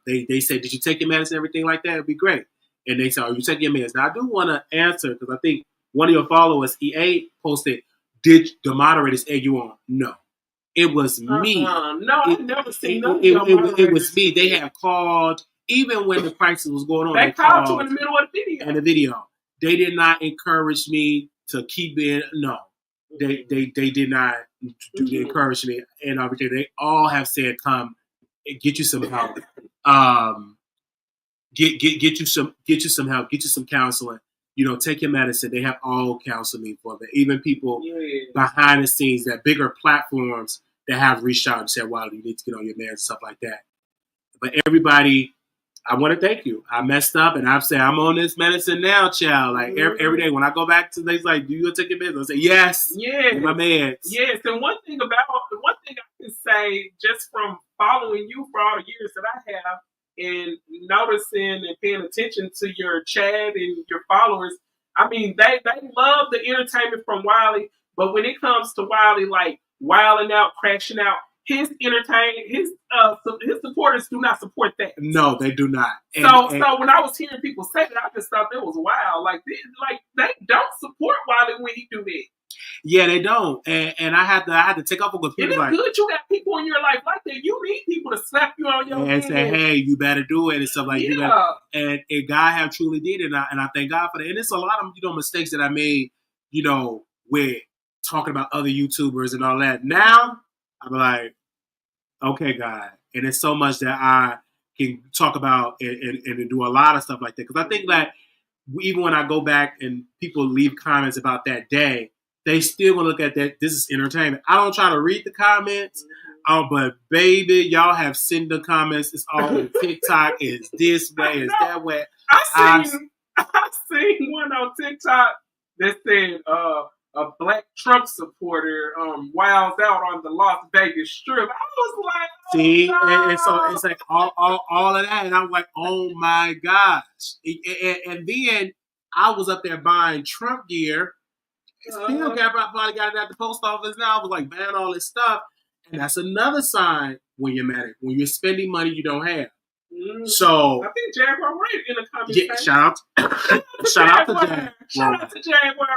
they say, did you take your meds and everything like that? It'd be great. And they say, oh, you take your meds. Now I do want to answer because I think one of your followers, EA, posted, did the moderators egg you on? No. It was me. No, I've never seen it was me. They have called, even when the crisis was going on. They called you in the middle of the video. In the video. They did not encourage me to keep it. No. They did not encourage me and everything. They all have said, come and get you some help. Get you some help, get you some counseling. Take your medicine. They have all counseling for them. Even people behind the scenes, that bigger platforms that have reached out and said, wow, you need to get on your meds and stuff like that. But everybody, I want to thank you. I messed up and I've said, I'm on this medicine now, child. Like every day when I go back to they like, do you take your meds? I say, yes. My meds. Yes. And one thing I can say just from following you for all the years that I have, and noticing and paying attention to your chat and your followers, I mean, they love the entertainment from Wiley, but when it comes to Wiley, like wilding out, crashing out, his supporters do not support that. No, they do not. So when I was hearing people say that, I just thought that was wild. Like they don't support Wiley when he do that. Yeah, they don't, and I had to take up with people. It's like, good you got people in your life like that. You need people to slap you on your head and say, "Hey, you better do it," and stuff like that. And God have truly did it, and I thank God for that. And it's a lot of mistakes that I made, with talking about other YouTubers and all that. Now I'm like, okay, God, and it's so much that I can talk about and do a lot of stuff like that. Because I think that even when I go back and people leave comments about that day, they still gonna look at that. This is entertainment. I don't try to read the comments, but baby, y'all have seen the comments. It's all on TikTok. It's this way. It's that way. I seen one on TikTok that said, a black Trump supporter wilds out on the Las Vegas Strip. I was like, oh, see, no. and so it's like all of that, and I'm like, oh my gosh. And then I was up there buying Trump gear. Still probably got it at the post office now. I was like buying all this stuff, and that's another sign when you're mad. When you're spending money you don't have. So I think Jaguar right in the comments. Yeah, shout out to Jaguar. Shout out to Jaguar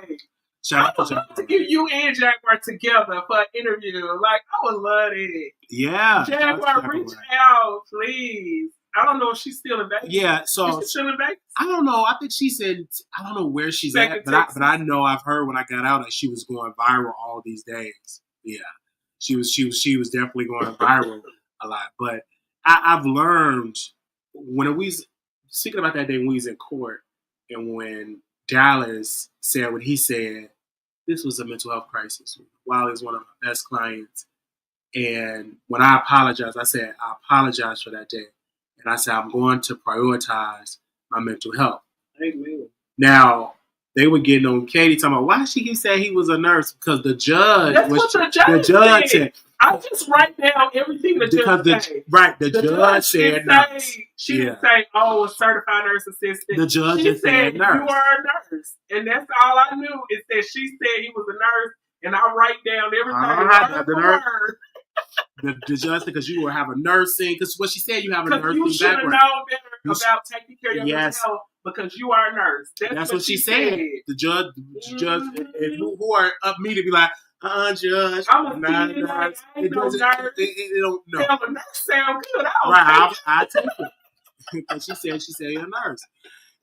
right. Shout out to Jaguar. To get you and Jaguar together for an interview. Like, I would love it. Yeah. Jaguar, reach out, please. I don't know if she's still in Vegas. Yeah, so she's still in Vegas? I don't know. I think she's in. I don't know where she's at, but I know I've heard when I got out that she was going viral all these days. Yeah, she was definitely going viral a lot. But I've learned when we speaking about that day when we was in court and when Dallas said what he said, this was a mental health crisis. Wiley is one of my best clients, and when I apologized, I said I apologize for that day. And I said, I'm going to prioritize my mental health. Amen. Now, they were getting on Katie talking about why she keep saying he was a nurse because the judge. That's what the judge said. I just write down everything the judge said. Right, the judge said nurse. She didn't say, oh, a certified nurse assistant. The judge just said nurse. You are a nurse. And that's all I knew is that she said he was a nurse. And I write down everything. The judge, because you will have a nursing, because what she said, you have a nursing background. You should have known better about taking care of your mental health because you are a nurse. That's what she said. The judge, and who are up me to be like, judge, I'm a nurse. It don't know. Tell the nurse sound good. I take it. Because she said you're a nurse.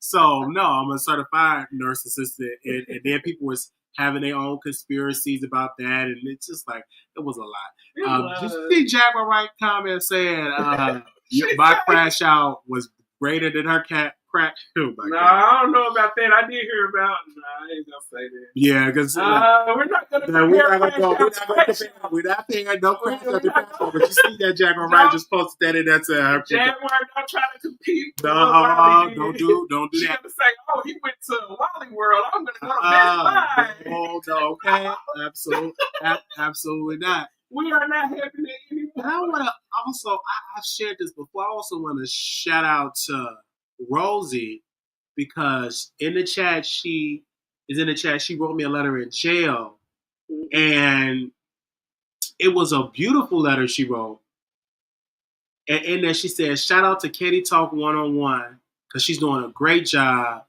So no, I'm a certified nurse assistant, and then people was having their own conspiracies about that, and it's just like it was a lot. Just see Jaguar Wright comment saying my crash out was greater than her crack. Oh my God. I don't know about that. I did hear about. I ain't gonna say that. Yeah, because we're not gonna compare. We're not paying no crash out. But you see that Jaguar Wright just posted that in that Jaguar don't try to compete. Don't do that. She's gonna say, "Oh, he went to Wiley World. I'm gonna go to Best Buy." Oh no, okay, absolutely not. We are not having it anymore. And I want to also. I've shared this before. I also want to shout out to Rosie, because in the chat she wrote me a letter in jail, and it was a beautiful letter she wrote, and in there she said, shout out to Katie Talk 101 because she's doing a great job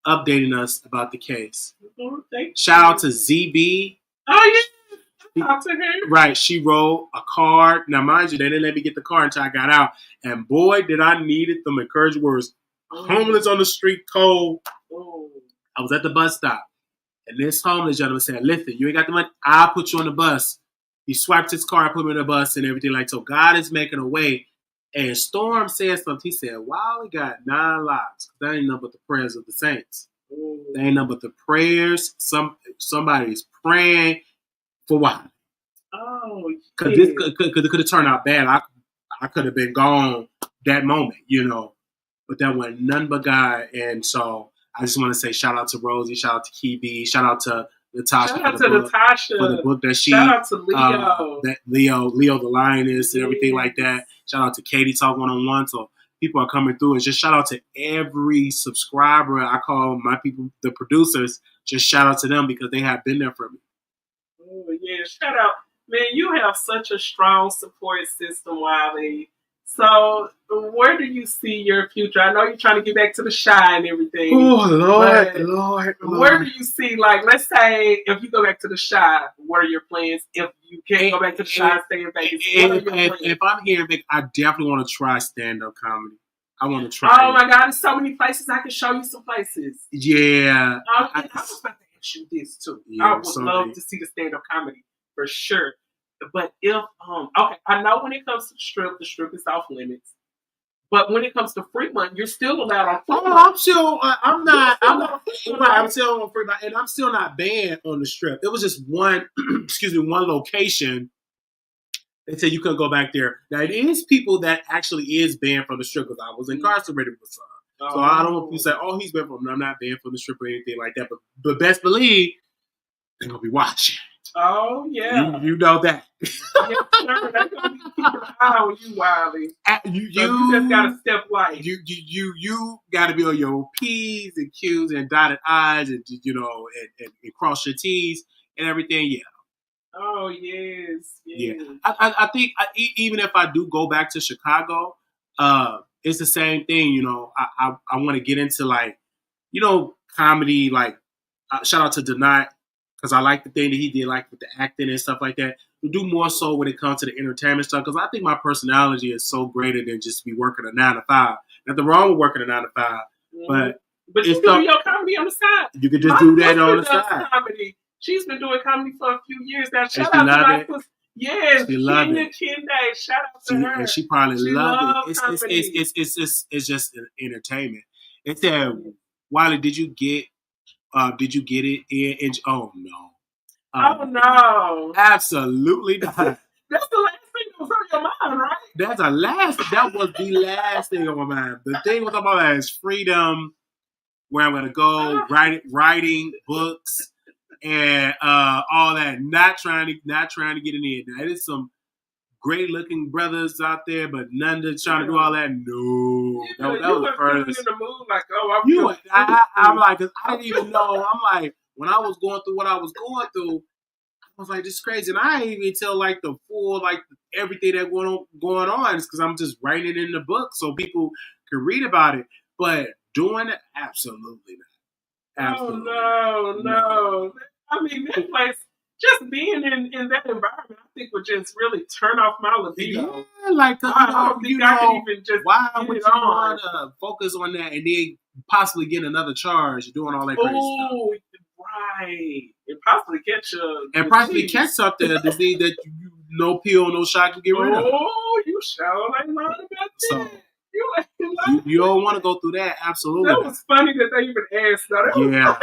updating us about the case. Shout out to ZB. Oh yeah, talk to her. Right, she wrote a card. Now mind you, they didn't let me get the card until I got out, and boy did I needed them encouraging words. Homeless on the street, cold. I was at the bus stop, and this homeless gentleman said, listen, you ain't got the money, I'll put you on the bus. He swiped his card, put me on the bus and everything like so. God is making a way. And Storm said something. He said, wow, we got 9 lives. That ain't nothing but the prayers of the saints. That ain't nothing but the prayers. Somebody's praying for Wiley. Oh, because this could have turned out bad. I could have been gone that moment, But that went none but God. And so I just want to say shout out to Rosie, shout out to Kibi, shout out to Natasha for the book that she shout out to Leo. Leo the Lioness and everything like that. Shout out to Katie Talk 101. So people are coming through, and just shout out to every subscriber. I call my people the producers. Just shout out to them because they have been there for me. Oh yeah, shout out, man! You have such a strong support system, Wiley. So, where do you see your future? I know you're trying to get back to the Shy and everything. Oh, Lord. Where do you see, like, let's say, if you go back to the Shy, what are your plans? If you can't go back to the Shy and stay in Vegas, what are your plans? If I'm here in Vegas, I definitely want to try stand-up comedy. I want to try Oh, my God. There's so many places. I can show you some places. Yeah. I was about to ask you this, too. Yeah, I would love to see the stand-up comedy, for sure. But if, okay, I know when it comes to the strip is off limits. But when it comes to Fremont, you're still allowed on Fremont. I'm still on Fremont, and I'm still not banned on the strip. It was just one location. They said you couldn't go back there. Now, it is people that actually is banned from the strip because I was incarcerated with some. So I don't know if you say, oh, he's banned from, I'm not banned from the strip or anything like that. But best believe, they're gonna be watching. Oh yeah, You know that. yes, sir. They're gonna be keeping an eye on you, Wiley. You just gotta step light. You gotta be on your P's and Q's and dotted I's and and cross your T's and everything. Yeah. Oh yes. Yeah. I think even if I do go back to Chicago, it's the same thing. I want to get into comedy. Shout out to Denai because I like the thing that he did, like with the acting and stuff like that. To do more so when it comes to the entertainment stuff, because I think my personality is so greater than just be working a 9 to 5. Nothing wrong with working a 9 to 5, but you can do your comedy on the side. You can just do that on the side. Comedy. She's been doing comedy for a few years now. Shout out to my sister. Yes, she loved it. Kende. Shout out to her. And she probably loved it. It's just an entertainment. It said, Wiley, did you get it in? Oh no. Oh no. Absolutely not. That's the last thing that was on your mind, right? That was the last thing on my mind. The thing was on my mind is freedom, where I'm gonna go, writing books. And all that, not trying to get in there. Now, there's some great looking brothers out there, but none that's trying to do all that. No, that was the first. In the mood, like, I'm like, cause I didn't even know. I'm like, when I was going through what I was going through, I was like, this is crazy, and I didn't even tell like the full everything that going on. It's because I'm just writing it in the book so people can read about it. But doing it, absolutely not. Absolutely. Oh no. I mean, that place, just being in that environment, I think would just really turn off my libido. Yeah, I don't think I can even just why would you want to focus on that and then possibly get another charge doing all that crazy stuff? Oh, right. And possibly catch something, a disease that no pill, no shot can get rid of. Oh, you sure ain't lying about that. So, you don't want to go through that. Absolutely. That was funny that they even asked that. Yeah.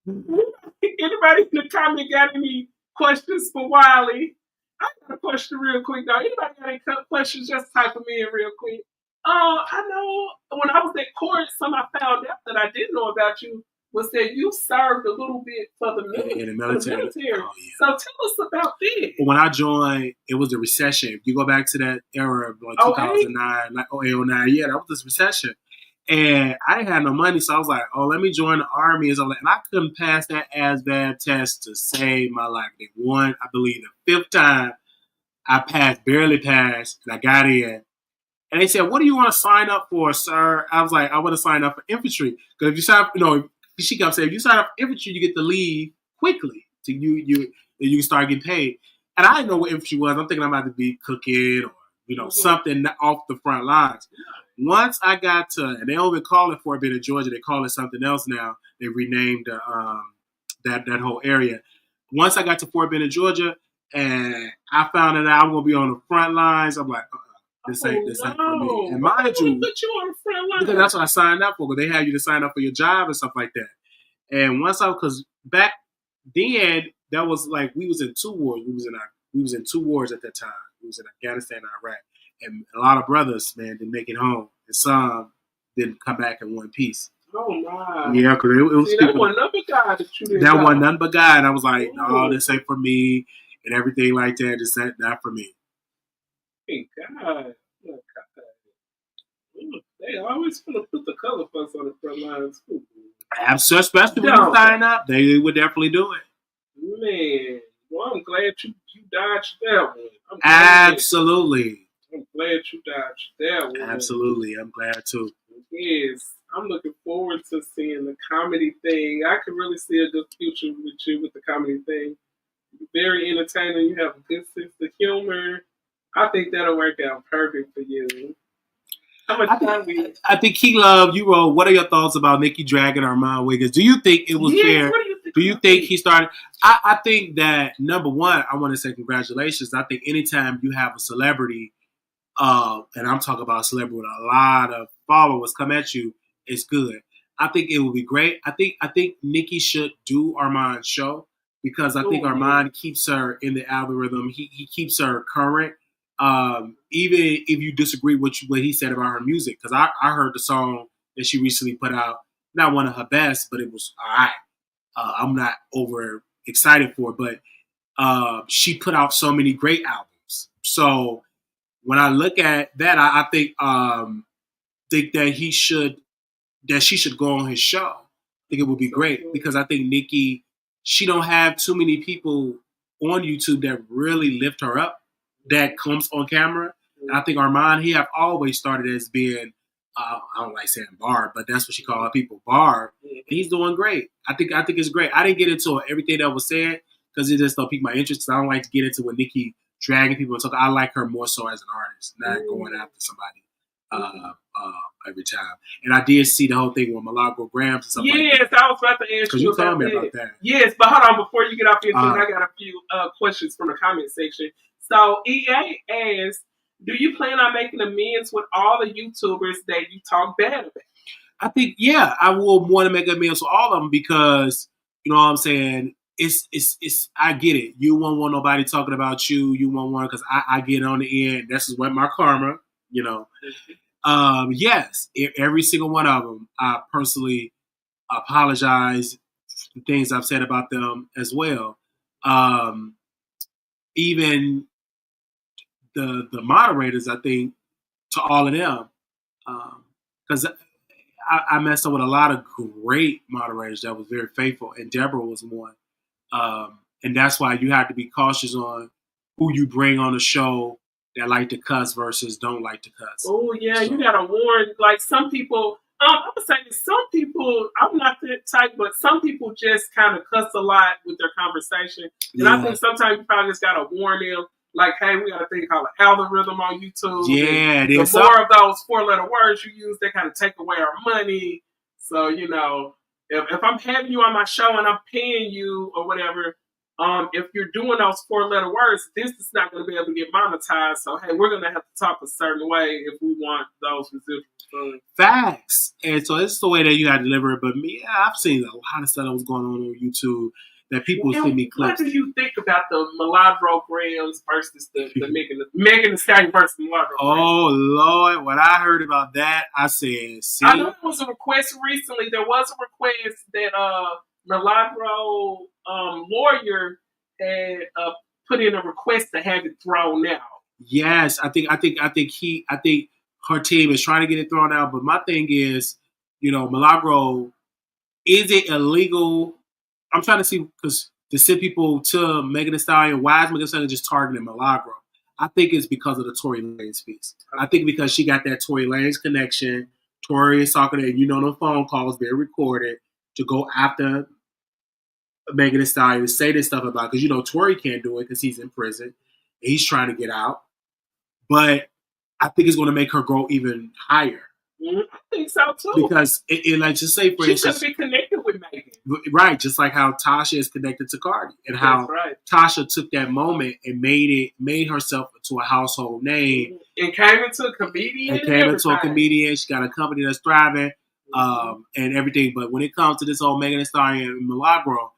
Anybody in the comment got any questions for Wiley? I got a question real quick, though. Anybody got any questions? Just type them in real quick. I know when I was at court, something I found out that I didn't know about you was that you served a little bit for the military. In the military. Oh, yeah. So tell us about that. When I joined, it was a recession. If you go back to that era of 2009, 2009, yeah, that was this recession. And I didn't have no money, so I was like, let me join the Army. And I couldn't pass that ASVAB test to save my life. They won, I believe, the 5th time I barely passed, and I got in. And they said, what do you want to sign up for, sir? I was like, I want to sign up for infantry. Because if you sign up, she kept saying, if you sign up for infantry, you get to leave quickly. So you can start getting paid. And I didn't know what infantry was. I'm thinking I'm about to be cooking or, something off the front lines. Once I got to, and they don't even call it Fort Benning, Georgia. They call it something else now. They renamed that whole area. Once I got to Fort Benning, Georgia, and I found out I'm going to be on the front lines, I'm like, this ain't for me. And mind you, put you on the front line? Because that's what I signed up for. Because they have you to sign up for your job and stuff like that. And because back then, that was like we was in 2 wars. We was in 2 wars at that time. We was in Afghanistan and Iraq. And a lot of brothers, man, didn't make it home. And some didn't come back in one piece. Oh, my. Yeah, because it was people. That wasn't nothing but God that you didn't That wasn't nothing but God. And I was like, no, this ain't for me. And everything like that, this ain't not for me. Thank God. Oh, God. They always want to put the color fuss on the front lines. Especially when you sign up, they would definitely do it. Man, well, I'm glad you dodged that one. Absolutely. I'm glad you dodged that one. Absolutely. I'm glad too. Yes. I'm looking forward to seeing the comedy thing. I can really see a good future with you with the comedy thing. You're very entertaining. You have a good sense of humor. I think that'll work out perfect for you. How much time I think he loved you wrote, what are your thoughts about Nikki dragging Armand Wiggins? Do you think it was fair? Do you think he started? I think that, number one, I want to say congratulations. I think anytime you have a celebrity, and I'm talking about a celebrity with a lot of followers come at you, it's good. I think it would be great. I think Nikki should do Armand's show because I think Armand keeps her in the algorithm. He keeps her current. Even if you disagree with what he said about her music, because I heard the song that she recently put out, not one of her best, but it was all right. I'm not over excited for it, but she put out so many great albums. So when I look at that, I think that she should go on his show. I think it would be great because I think Nikki, she don't have too many people on YouTube that really lift her up that comes on camera. And I think Armand, he have always started as being, I don't like saying Barb, but that's what she called her people, Barb. And he's doing great. I think it's great. I didn't get into everything that was said because it just don't pique my interest. I don't like to get into what Nikki dragging people and talking. I like her more so as an artist, not going after somebody every time. And I did see the whole thing with Milagro Grams and stuff like that. Yes, I was about to ask you told me about that. Yes, but hold on, before you get off into it, I got a few questions from the comment section. So EA asks, do you plan on making amends with all the YouTubers that you talk bad about? I think, yeah, I will want to make amends with all of them because, you know what I'm saying, it's I get it. You won't want nobody talking about you. You won't want, because I get on the end. This is what my karma, you know. Yes, every single one of them, I personally apologize for things I've said about them as well. Even the moderators, I think, to all of them, because I messed up with a lot of great moderators that was very faithful, and Deborah was one. And that's why you have to be cautious on who you bring on the show that like to cuss versus don't like to cuss. Oh yeah, so you gotta warn. Like some people, I would say that some people, I'm not that type, but some people just kind of cuss a lot with their conversation, and I think sometimes you probably just gotta warn them. Like, hey, we got a thing called an algorithm on YouTube. Yeah, the more of those 4-letter words you use, they kind of take away our money. So, you know, if I'm having you on my show and I'm paying you or whatever, if you're doing those 4-letter words, this is not going to be able to get monetized. So, hey, we're going to have to talk a certain way if we want those residuals. Facts. And so it's the way that you got to deliver it. But me, I've seen a lot of stuff that was going on YouTube. That people send me clips. What do you think about the Milagro Grams versus the Megan Thee Stallion versus Milagro? Oh Lord, when I heard about that, I said, see? I know there was a request recently. There was a request that Milagro lawyer had put in a request to have it thrown out. Yes, I think her team is trying to get it thrown out. But my thing is, you know, Milagro, is it illegal? I'm trying to see, because to send people to Megan Thee Stallion, why is Megan Thee Stallion just targeting Milagro? I think it's because of the Tory Lanez piece. I think because she got that Tory Lanez connection. Tory is talking to, you know, the phone calls being recorded to go after Megan Thee Stallion to say this stuff about, because, you know, Tory can't do it because he's in prison. He's trying to get out. But I think it's going to make her go even higher. I think so too. Because it like, just say for instance, she should be connected with Megan, right? Just like how Tasha is connected to Cardi, and how Tasha took that moment and made herself into a household name, and came into a comedian. She got a company that's thriving, and everything. But when it comes to this whole Megan Thee Stallion and Milagro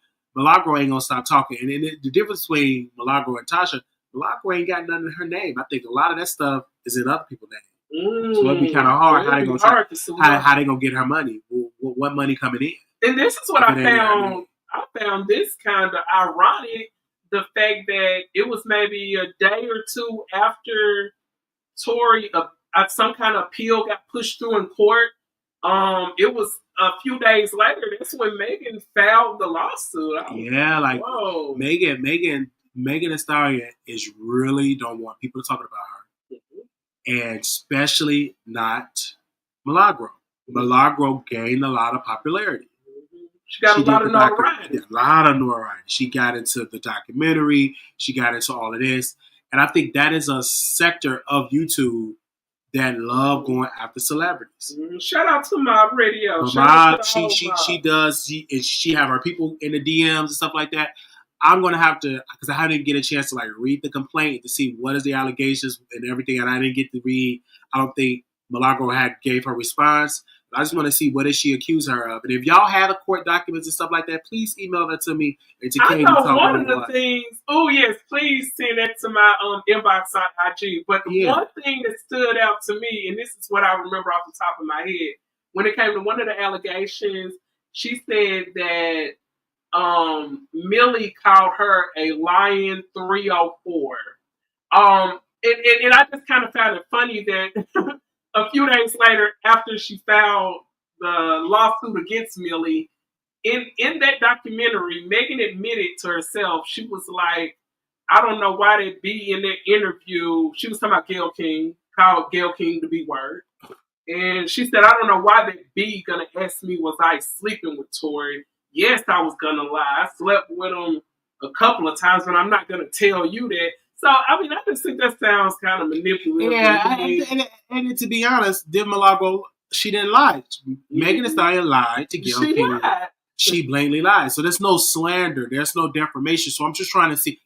ain't gonna stop talking. And the difference between Milagro and Tasha, Milagro ain't got nothing in her name. I think a lot of that stuff is in other people's names. So it'd be kind of hard. How they gonna get her money? What money coming in? And this is what I found. I found this kind of ironic. The fact that it was maybe a day or two after Tory, some kind of appeal got pushed through in court. It was a few days later. That's when Megan filed the lawsuit. Yeah, like whoa. Megan Thee Stallion is really don't want people talking about her. And especially not Milagro. Milagro gained a lot of popularity. She got a lot of notoriety. She got into the documentary. She got into all of this. And I think that is a sector of YouTube that love going after celebrities. Shout out to Mob Radio. She have her people in the DMs and stuff like that. I'm going to have to, because I didn't get a chance to like read the complaint to see what is the allegations and everything, and I didn't get to read. I don't think Milagro gave her response. I just want to see what did she accuse her of. And if y'all have the court documents and stuff like that, please email that to me. And to I know one of the things. Oh yes, please send that to my inbox on IG. But one thing that stood out to me, and this is what I remember off the top of my head, when it came to one of the allegations, she said that Millie called her a lying 304. And I just kind of found it funny that a few days later, after she filed the lawsuit against Millie, in that documentary, Megan admitted to herself, she was like, I don't know why that B in that interview, she was talking about Gayle King, called Gayle King the B word. And she said, I don't know why that B gonna ask me, was I sleeping with Tory? Yes, I was gonna lie. I slept with him a couple of times, but I'm not gonna tell you that. So, I mean, I just think that sounds kind of manipulative. Yeah, and to be honest, Div Malago, she didn't lie. Megan Thee Stallion lied to Gayle King. Lied. She blatantly lied. So there's no slander. There's no defamation. So I'm just trying to see.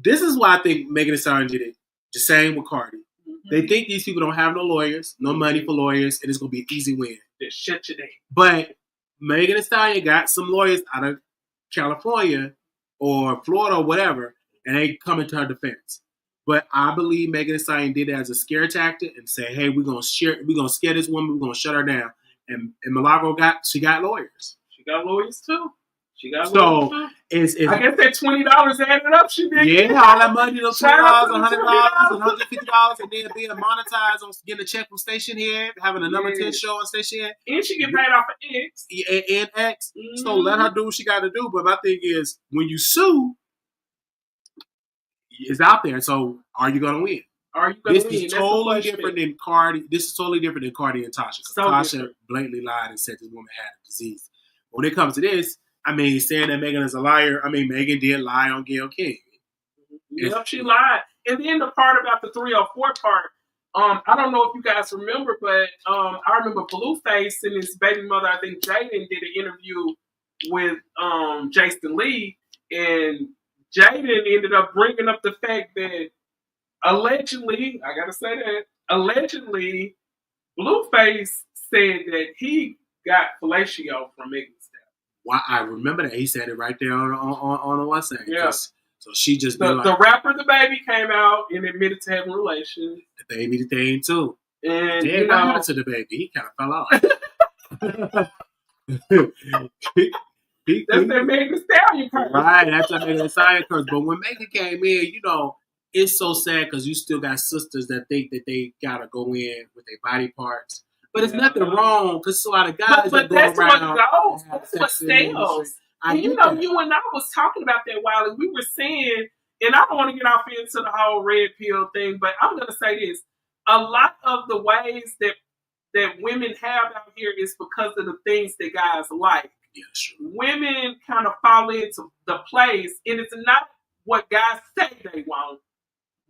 This is why I think Megan Thee Stallion did it. The same with Cardi. Mm-hmm. They think these people don't have no lawyers, no money for lawyers, and it's going to be an easy win. Just shut your name. But Megan Thee Stallion got some lawyers out of California or Florida or whatever, and they come into her defense. But I believe Megan Thee Stallion did it as a scare tactic and say, hey, we're gonna scare this woman, we're gonna shut her down. And Malago got lawyers. She got lawyers too. I guess that $20 added up. She did. Yeah, all that money, those $20, $100, $150, and then being monetized on getting a check from Station Head, having a number 10 show on Station Head. And she get paid off of X. And X. Mm-hmm. So let her do what she got to do. But my thing is, when you sue, it's out there. So are you going to win? This is totally different than Cardi. This is totally different than Cardi and Tasha. So Tasha blatantly lied and said this woman had a disease. When it comes to this, I mean, saying that Megan is a liar, I mean, Megan did lie on Gayle King. Yep, she lied. And then the part about the 304 part, I don't know if you guys remember, but I remember Blueface and his baby mother, I think Jaden, did an interview with Jason Lee, and Jaden ended up bringing up the fact that allegedly, I gotta say that, allegedly, Blueface said that he got fellatio from Megan. Why I remember that he said it right there on the WhatsApp. Yeah. So she just the rapper The Baby came out and admitted to having relations. The Baby the thing too. And you know, to The Baby, he kind of fell off. That's that Megan Thee Stallion curse. Right, that's that Megan Thee Stallion curse. But when Megan came in, you know, it's so sad because you still got sisters that think that they gotta go in with their body parts. But it's nothing wrong because a lot of guys but that that's go around. What goes. That's what sells. And you know, you and I was talking about that, Wiley. We were saying, and I don't want to get off into the whole red pill thing, but I'm going to say this. A lot of the ways that women have out here is because of the things that guys like. Yeah, sure. Women kind of fall into the place, and it's not what guys say they want,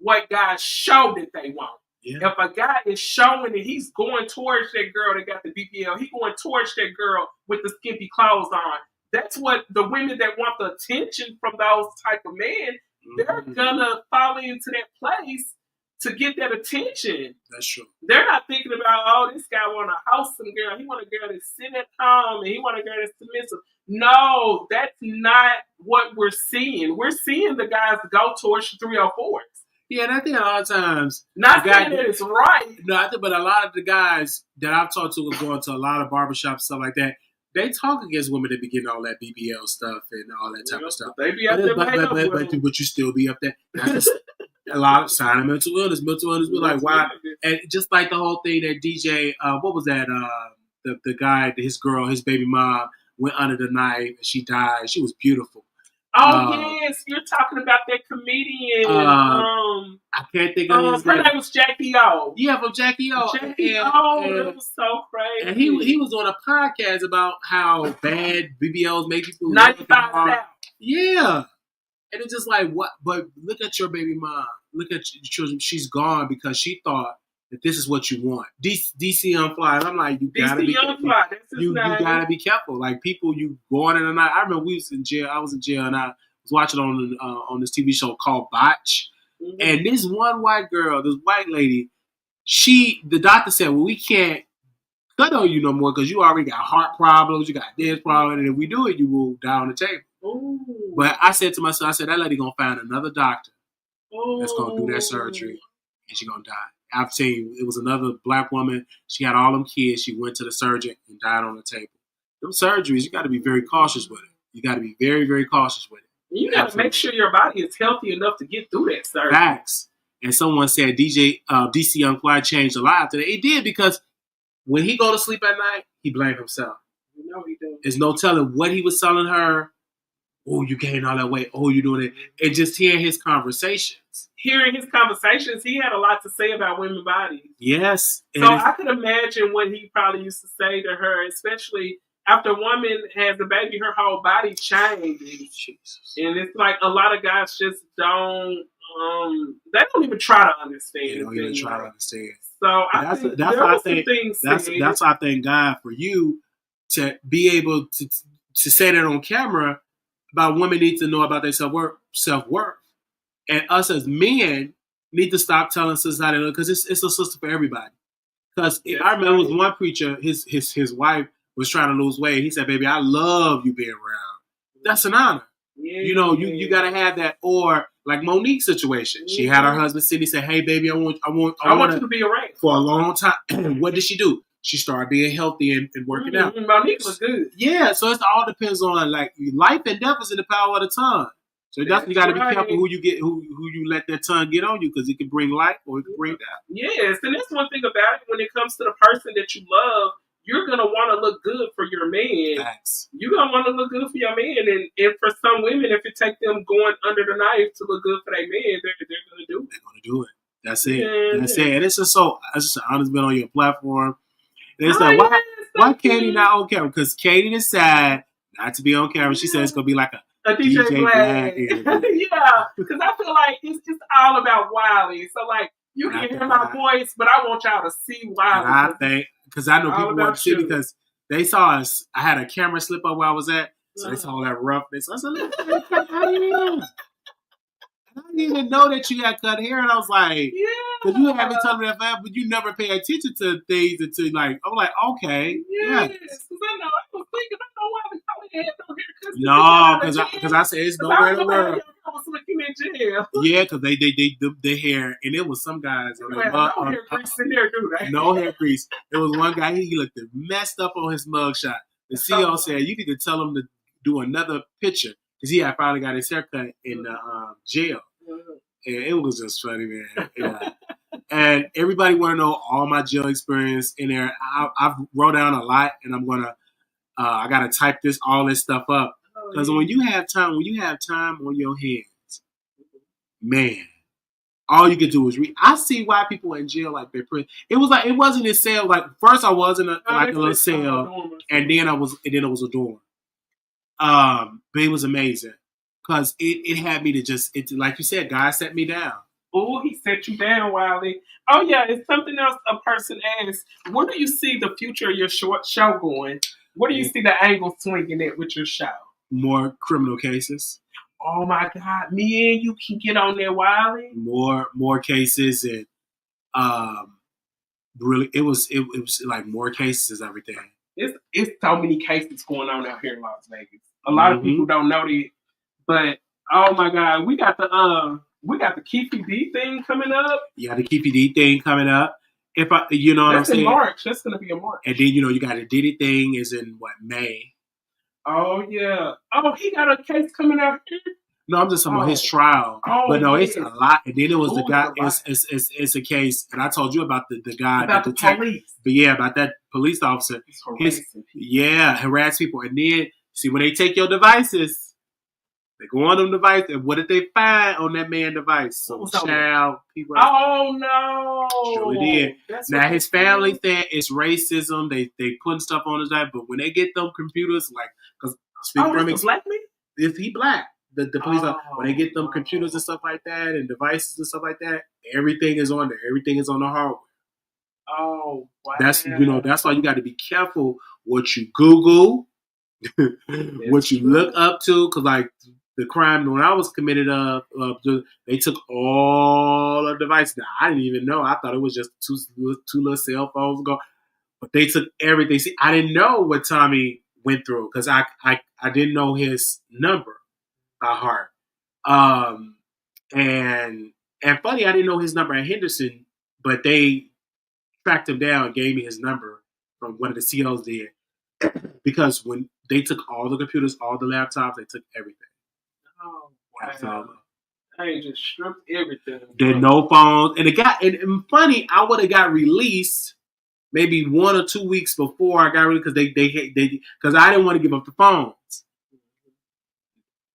what guys show that they want. Yeah. If a guy is showing that he's going towards that girl that got the BBL, he's going towards that girl with the skimpy clothes on. That's what the women that want the attention from those type of men, they're gonna fall into that place to get that attention. That's true. They're not thinking about, oh, this guy want a wholesome girl. He want a girl that's sitting at home and he want a girl that's submissive. No, that's not what we're seeing. We're seeing the guys go towards 304s. Yeah, and I think a lot of times... Not saying that it's right. No, I think, but a lot of the guys that I've talked to going to a lot of barbershops and stuff like that, they talk against women that be getting all that BBL stuff and all that type of stuff. They be up there, but you still be up there. A lot of sign of mental illness. Mental illness, we're like, why? And just like the whole thing that DJ, what was that? The guy, his girl, his baby mom went under the knife and she died. She was beautiful. Oh, yes, you're talking about that comedian. I can't think of his name. Her name was Jackie O. Yeah, from Jackie O. Jackie O, that was so crazy. And he was on a podcast about how bad BBLs make people 95,000. Yeah. And it's just like, what? But look at your baby mom. Look at your children. She's gone because she thought that this is what you want. DC Young Fly. And I'm like, you gotta be careful. You gotta be careful. Like people, you going in the night. I remember we was in jail. I was in jail and I was watching on this TV show called Botch. Mm-hmm. And this one white girl, this white lady, the doctor said, well, we can't cut on you no more because you already got heart problems, you got this problem, and if we do it, you will die on the table. Ooh. But I said to myself, that lady gonna find another doctor that's gonna do that surgery, and she's gonna die. I've seen it was another black woman. She had all them kids. She went to the surgeon and died on the table. Them surgeries, you got to be very cautious with it. You got to be very, very cautious with it. You got to make sure your body is healthy enough to get through that surgery. Facts. And someone said DC Young Fly changed a lot after that. It did, because when he go to sleep at night, he blamed himself. You know he does. There's no telling what he was telling her. Oh, you gained all that weight. Oh, you doing it. And just hearing his conversations. Hearing his conversations, he had a lot to say about women's bodies. Yes. So I could imagine what he probably used to say to her, especially after a woman has a baby, her whole body changes. Jesus. And it's like a lot of guys just don't, they don't even try to understand. They don't even try to understand. So that's why I thank God for you to be able to say that on camera about women need to know about their self-worth. And us as men need to stop telling society, because it's a system for everybody. Because I remember it was one preacher, his wife was trying to lose weight. He said, "Baby, I love you being around. That's an honor." Yeah, you got to have that. Or like Monique's situation, she had her husband Sidney say, "Hey, baby, I want you to be around." For a long time. What did she do? She started being healthy and working out. Monique was good. Yeah, so it all depends on, like, life and death is in the power of the tongue. So that's you got to be careful who you let that tongue get on you, because it can bring life or it can bring death. Yes, and that's one thing about it. When it comes to the person that you love, you're gonna want to look good for your man. Facts. You're gonna want to look good for your man, and for some women, if it takes them going under the knife to look good for their man, they're gonna do it. They're gonna do it. That's it. Yeah, that's it. And it's just an honor being on your platform. And it's why Katie not on camera? Because Katie decided not to be on camera. She said it's gonna be like a DJ Black. Yeah, because I feel like it's just all about Wiley. So like you can hear my voice, but I want y'all to see Wiley. I think because I know people want to see, because they saw us. I had a camera slip up where I was at, so they saw that roughness. I said, "How do you know?" I didn't even know that you had cut hair, and I was like, because you haven't told me that forever, but you never pay attention to things until, like, I'm like, okay, yes. Because I was thinking, I know why they probably had no hair. No, because I said it's nowhere in the world. I was looking in jail. Yeah, because they hair, and it was some guys on their no hair grease in there, do they? No hair grease. There was one guy, he looked messed up on his mugshot. The CEO said, you need to tell him to do another picture, because he had finally got his haircut in the jail. And it was just funny, man. Yeah. And everybody want to know all my jail experience in there. I've wrote down a lot, and I'm gonna I gotta type all this stuff up, because when you have time on your hands, man, all you can do is read. I see why people in jail like they're pretty. It wasn't a cell. Like first I was in a little cell, and then it was a dorm. But it was amazing, because it had me to like you said, God set me down. Oh, he set you down, Wiley. Oh yeah, it's something else a person asked. Where do you see the future of your short show going? Where do you see the angle swinging it with your show? More criminal cases. Oh my God, me and you can get on there, Wiley. More cases, and really, it was like more cases, everything. It's so many cases going on out here in Las Vegas. A lot of people don't know that, but oh my God, we got the Keefy D thing coming up. Yeah, the Keefy D thing coming up. If what I'm saying. In March. That's gonna be in March. And then you got the Diddy thing is in May. Oh yeah. Oh, he got a case coming out here. No, I'm just talking about his trial. Oh, but no, it's a lot. And then it was the guy. It's a case, and I told you about the guy about the police. But yeah, about that police officer. Harass people. And then see when they take your devices. They go on them device, and what did they find on that man device? So child people. Oh no! Surely did. Now his family said it's racism. They putting stuff on his life, but when they get them computers, like because black man, if he black, the police when they get them computers and stuff like that and devices and stuff like that, everything is on there. Everything is on the hardware. Oh wow! That's why you got to be careful what you Google, what you look up to, because like. The crime when I was committed they took all the devices. Now, I didn't even know. I thought it was just two little cell phones ago, but they took everything. See, I didn't know what Tommy went through because I didn't know his number by heart. And funny, I didn't know his number at Henderson but they tracked him down and gave me his number from one of the CEOs there. Because when they took all the computers, all the laptops, they took everything. Oh, wow. Absolutely. They just stripped everything. There no phones. And and funny, I would have got released maybe 1 or 2 weeks before I got released because I didn't want to give up the phones.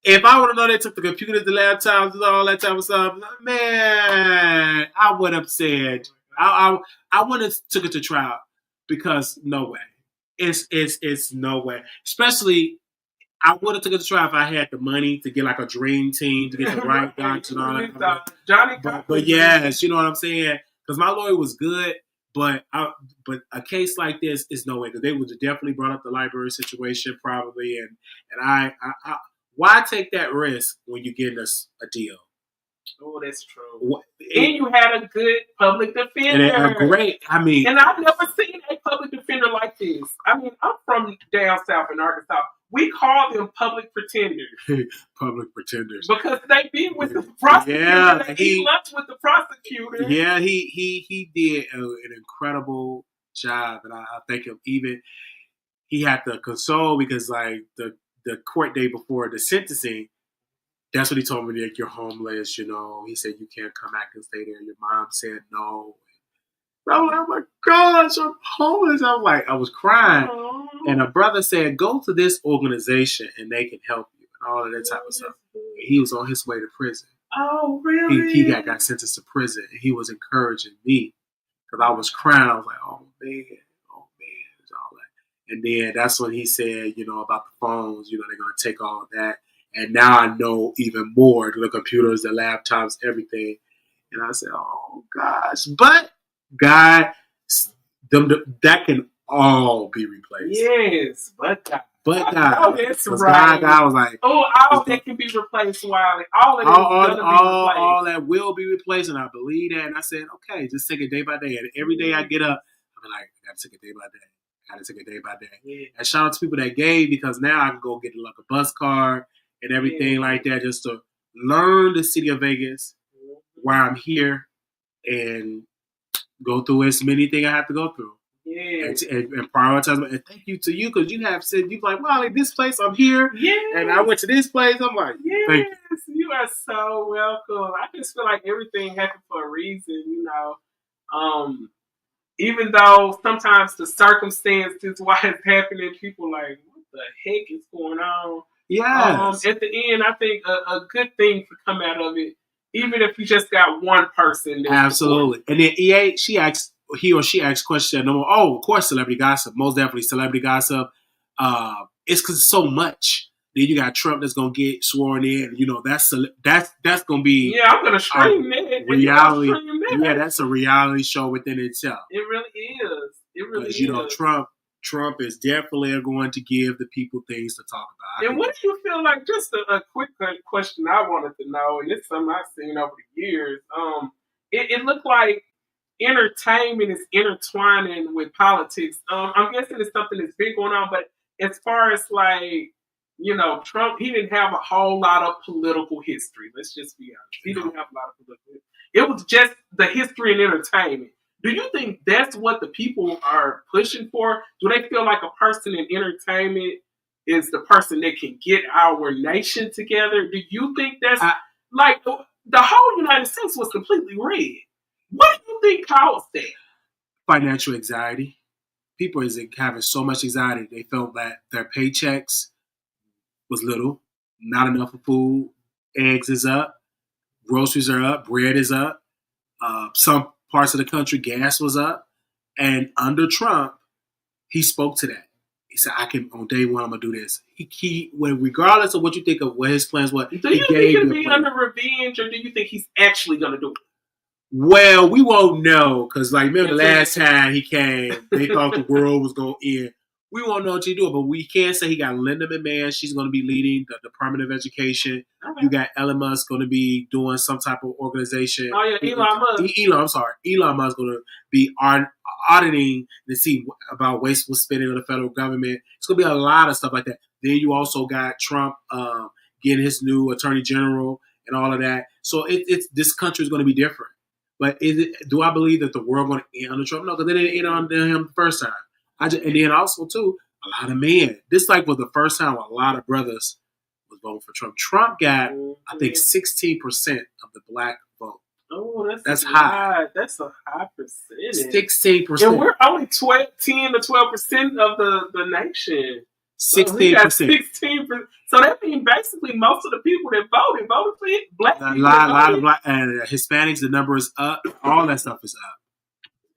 If I would have known they took the computers, the laptops, and all that type of stuff, man, I would have said I wouldn't have took it to trial because no way. It's no way. Especially, I would have took it to trial if I had the money to get like a dream team to get the right doctors and all that. Johnny, but yes, you know what I'm saying? Because my lawyer was good, but a case like this is no way because they would have definitely brought up the library situation probably, and I why take that risk when you're getting us a deal? Oh, that's true. And you had a good public defender. And great. I mean, and I've never seen a public defender like this. I mean, I'm from down south in Arkansas. We call them public pretenders. Public pretenders. Because they be with the prosecutor. Yeah, he lunch with the prosecutor. Yeah, he did an incredible job, and I think he had to console because like the court day before the sentencing, that's what he told me, like, you're homeless, you know. He said, you can't come back and stay there. Your mom said no. I was like, oh my gosh, I'm homeless. I was crying. Aww. And a brother said, go to this organization and they can help you and all of that type of stuff. And he was on his way to prison. Oh, really? He got sentenced to prison, and he was encouraging me because I was crying. I was like, oh man. And then that's when he said, you know, about the phones, you know, they're going to take all of that. And now I know even more, the computers, the laptops, everything. And I said, oh, gosh. But, God, that can all be replaced. Yes, but God. But God. Oh, that's right. God was like, all that can be replaced, Wiley. All of it is going to be replaced. All that will be replaced, and I believe that. And I said, okay, just take it day by day. And every day I get up, I'm like, I got to take it day by day. Got to take it day by day. Yeah. And shout out to people that gave because now I can go get like a bus card and everything like that just to learn the city of Vegas, why I'm here, and go through as many things I have to go through. Yeah. And prioritize. And thank you to you because you have said, you're like, wow, like this place, I'm here. Yeah. And I went to this place. I'm like, yes, you are so welcome. I just feel like everything happened for a reason, you know. Even though sometimes the circumstances why it's happening, people like, what the heck is going on? Yeah. At the end, I think a good thing could come out of it, even if you just got one person. Absolutely. And then he or she asks questions. Oh, of course, celebrity gossip. Most definitely celebrity gossip. It's because it's so much. Then you got Trump that's gonna get sworn in. You know, that's gonna be. Yeah, I'm gonna stream that. Reality. Yeah, that's a reality show within itself. It really is. It really is. You know, Trump is definitely going to give the people things to talk about. And what do you feel like? Just a quick question I wanted to know, and it's something I've seen over the years. It looked like entertainment is intertwining with politics. I'm guessing it's something that's been going on, but as far as like, you know, Trump, he didn't have a whole lot of political history. Let's just be honest. He didn't have a lot of political history. It was just the history and entertainment. Do you think that's what the people are pushing for? Do they feel like a person in entertainment is the person that can get our nation together? Do you think that's like the whole United States was completely rigged? What do you think caused that? Financial anxiety. People is having so much anxiety. They felt that their paychecks was little, not enough for food. Eggs is up, groceries are up, bread is up. Some parts of the country, gas was up. And under Trump, he spoke to that. He said, on day one, I'm going to do this. Regardless of what you think of what his plans were. Do you think it'll be under revenge, or do you think he's actually going to do it? Well, we won't know, because like remember the last time he came, they thought the world was going to end. We won't know what to do, but we can say he got Linda McMahon. She's going to be leading the Department of Education. Okay. You got Elon Musk going to be doing some type of organization. Oh, yeah, Elon Musk. Elon Musk going to be auditing to see about wasteful spending of the federal government. It's going to be a lot of stuff like that. Then you also got Trump getting his new attorney general and all of that. So this country is going to be different. But do I believe that the world going to end under Trump? No, because they didn't end under him the first time. And then also too, a lot of men. This like was the first time a lot of brothers was voting for Trump. Trump got, I think, 16% of the black vote. Oh, that's high. That's a high percentage. 16%. And we're only 10 to 12% of the nation. 16%. 16%. So that means basically most of the people that voted for it, black people. A lot of black and Hispanics. The number is up. All that stuff is up.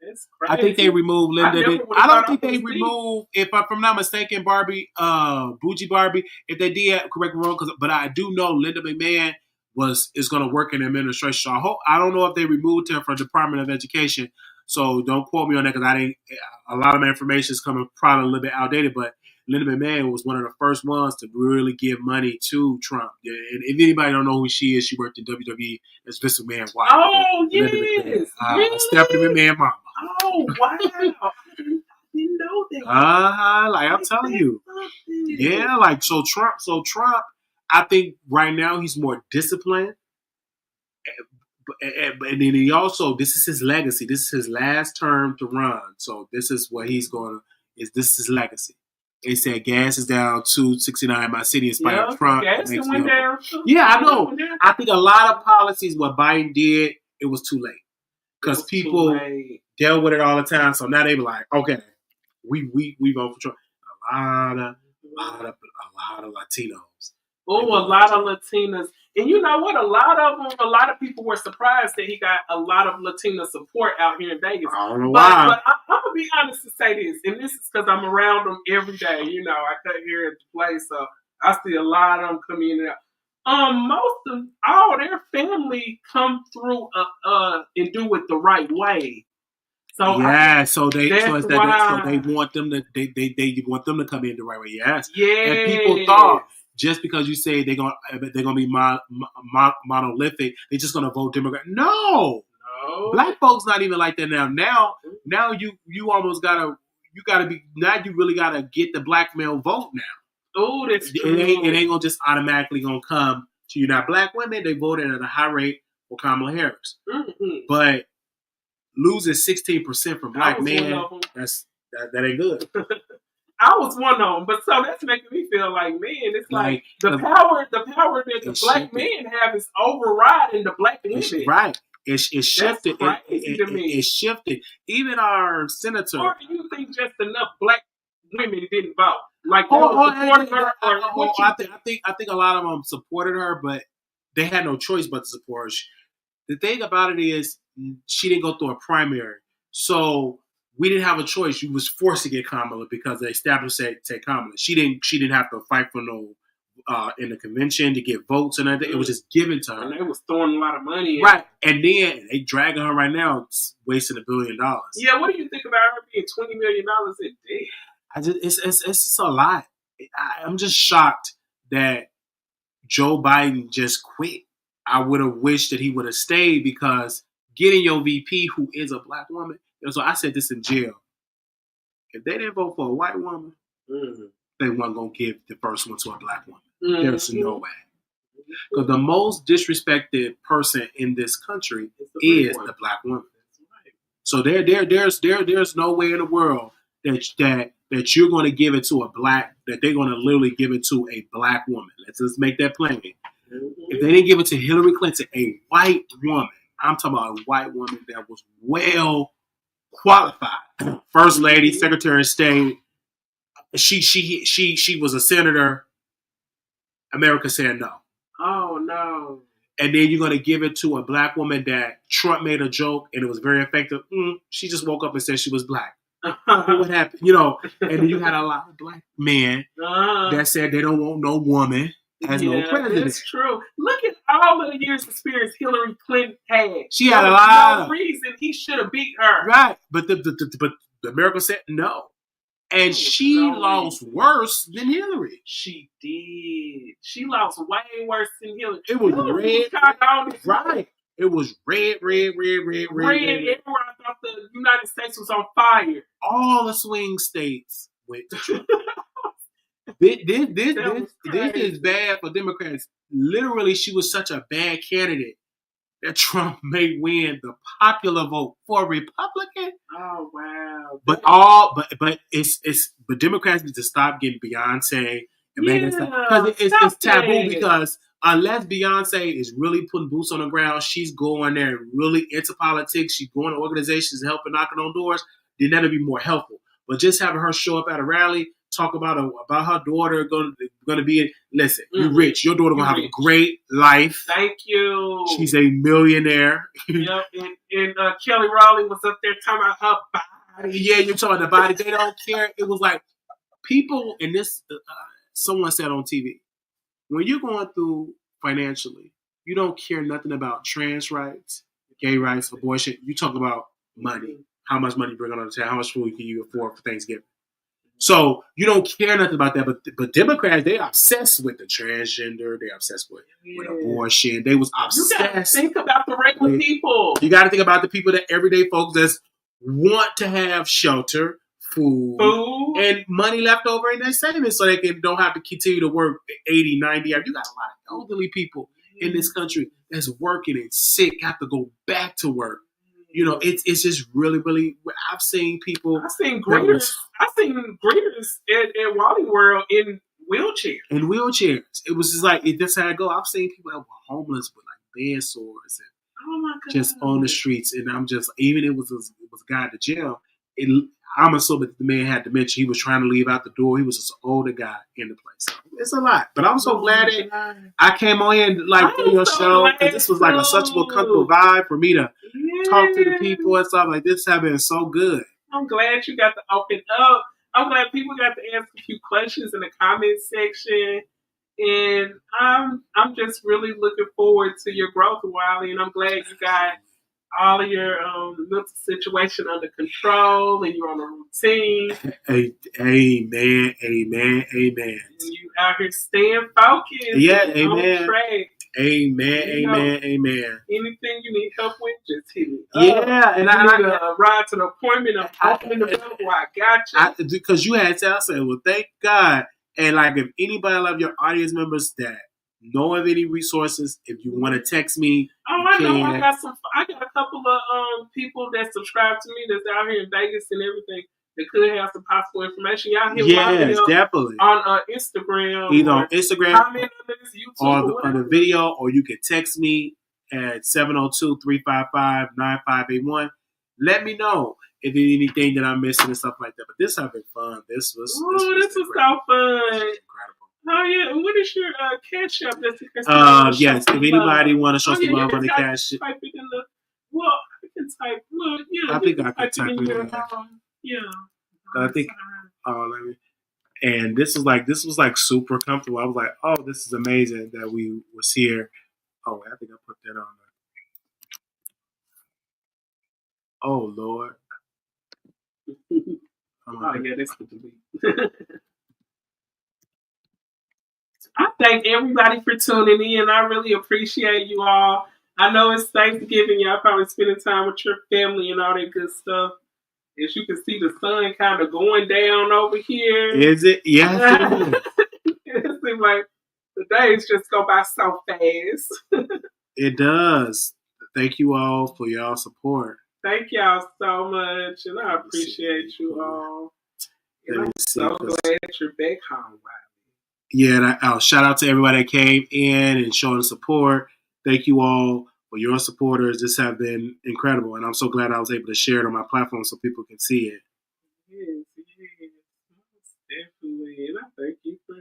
That's crazy. I think they removed Linda. I don't think they removed, if I'm not mistaken, Barbie, Bougie Barbie. If they did, correct me wrong, but I do know Linda McMahon is going to work in administration. So I don't know if they removed her from the Department of Education. So don't quote me on that because I didn't. A lot of my information is coming probably a little bit outdated, but Linda McMahon was one of the first ones to really give money to Trump. And if anybody don't know who she is, she worked in WWE as Vince McMahon's wife. Oh, yes. Really? Stephanie McMahon mama. Oh, wow. I didn't know that. Like I'm telling you. Yeah, like so Trump, I think right now he's more disciplined. And then he also, this is his legacy. This is his last term to run. So this is what he's going to, this is his legacy. They said gas is down $2.69 in my city in spite of Trump. Gas went down. Yeah, I know. I think a lot of policies what Biden did, it was too late. Because people dealt with it all the time. So now they be like, okay, we vote for Trump. A lot of Latinos. Oh, a lot of Latinas. And you know what? A lot of people were surprised that he got a lot of Latina support out here in Vegas. I don't know why. But I'm going to be honest to say this, and this is because I'm around them every day. You know, I cut here at the place, so I see a lot of them come in and out. Most of all their family come through and do it the right way. So yeah, so they want them to they want them to come in the right way. Yes. Yeah. And people thought just because you say they're gonna be monolithic, they're just gonna vote Democrat. No. Black folks not even like that now. Now you almost gotta be now. You really gotta get the black male vote now. Oh, that's true. It ain't gonna just automatically gonna come to you. Now, black women, they voted at a high rate for Kamala Harris. Mm-hmm. But losing 16% from black men, that ain't good. I was one of them, but so that's making me feel like, man, it's like the power that the black men have is overriding the black women. Right. It's shifted. It's shifted. Even our senator. Or do you think just enough black women didn't vote? Like supported her? I think a lot of them supported her, but they had no choice but to support her. The thing about it is, she didn't go through a primary, so we didn't have a choice. You was forced to get Kamala because the establishment said Kamala. She didn't have to fight for no in the convention to get votes and everything. It was just given to her. And they was throwing a lot of money. Right, and then they dragging her right now, wasting $1 billion. Yeah, what do you think about her being $20 million a day? It's just a lot. I'm just shocked that Joe Biden just quit. I would have wished that he would have stayed because getting your VP, who is a black woman, so I said this in jail. If they didn't vote for a white woman, they weren't going to give the first one to a black woman. There's no way. Because the most disrespected person in this country is the black woman. So there's no way in the world that you're going to give it to that they're going to literally give it to a black woman. Let's make that plain. If they didn't give it to Hillary Clinton, a white woman, I'm talking about a white woman that was well qualified, First Lady, Secretary of State. She was a senator. America said no. Oh no! And then you're gonna give it to a black woman that Trump made a joke and it was very effective. She just woke up and said she was black. What happened? And then you had a lot of black men that said they don't want no woman as no president. That's true. Look at all of the years of experience Hillary Clinton had. She had a lot. No reason he should have beat her. Right, but the America said no, and she lost worse than Hillary. She did. She lost way worse than Hillary. It was red. Right. It was red. Red everywhere. I thought the United States was on fire. All the swing states went to Trump. This is bad for Democrats. Literally, she was such a bad candidate that Trump may win the popular vote for a Republican. Oh wow! But Democrats need to stop getting Beyonce and Megan because it's taboo. Because unless Beyonce is really putting boots on the ground, she's going there really into politics. She's going to organizations and helping knocking on doors. Then that'll be more helpful. But just having her show up at a rally, talk about her daughter going to be. Listen, you're rich. Your daughter going to have a great life. Thank you. She's a millionaire. Yep. And Kelly Rowling was up there talking about her body. Yeah, you're talking about the body. They don't care. It was like people in this. Someone said on TV, when you're going through financially, you don't care nothing about trans rights, gay rights, abortion. You talk about money. How much money you bring on the table, how much food can you afford for Thanksgiving. So you don't care nothing about that. But Democrats, they're obsessed with the transgender. They're obsessed with abortion. They was obsessed. You gotta think about the regular people. You got to think about the people, that everyday folks that want to have shelter, food, and money left over in their savings so they don't have to continue to work 80, 90 hours. You got a lot of elderly people in this country that's working and sick, have to go back to work. You know, it's just really, really. I've seen people. I've seen greeters at Wally World in wheelchairs. In wheelchairs, it was just like that's how I go. I've seen people that were homeless with like bed sores and just on the streets. And I'm just it was a guy at the jail. I'm assuming the man had dementia. He was trying to leave out the door. He was just an older guy in the place. So it's a lot. But I'm so glad that I came on here and do your show, because this was like such a comfortable vibe for me to talk to the people and stuff like this. Has been so good. I'm glad you got to open up. I'm glad people got to ask a few questions in the comment section. And I'm just really looking forward to your growth, Wiley. And I'm glad you got all of your mental situation under control and you're on a routine. Amen. And you out here staying focused. Yeah, amen. On track. Amen. Anything you need help with, just hit me up. Yeah, and I need a ride to the appointment. I'm opening the door. I got you. Because you had to say, well, thank God. And like, if anybody of your audience members that know of any resources, if you want to text me. Oh, I know. I got a couple of people that subscribe to me that's out here in Vegas and everything that could have some possible information. Y'all hit Yes, definitely. On Instagram. Either on Instagram, comment on this, YouTube, or on the video, or you can text me at 702-355-9581. Let me know if there's anything that I'm missing and stuff like that. But this has been fun. This was so fun. Incredible. Oh yeah, what is your cash app? Yes, if anybody want to show some love on the cash. Type it in the. Well, I can type. Well, yeah, I think I can type it in there. Yeah. I think. Let me. And this was like super comfortable. I was like, oh, this is amazing that we was here. Oh, I think I put that on there. Oh Lord. Oh yeah, that's the delete. I thank everybody for tuning in. I really appreciate you all. I know it's Thanksgiving. Y'all probably spending time with your family and all that good stuff. As you can see, the sun kind of going down over here. Is it? Yes. It seems like the days just go by so fast. It does. Thank you all for y'all support. Thank y'all so much, and I appreciate you all. And I'm so glad you're back home. Yeah, and shout out to everybody that came in and showing support. Thank you all for your supporters. This has been incredible, and I'm so glad I was able to share it on my platform so people can see it. Yes, definitely. And I thank you for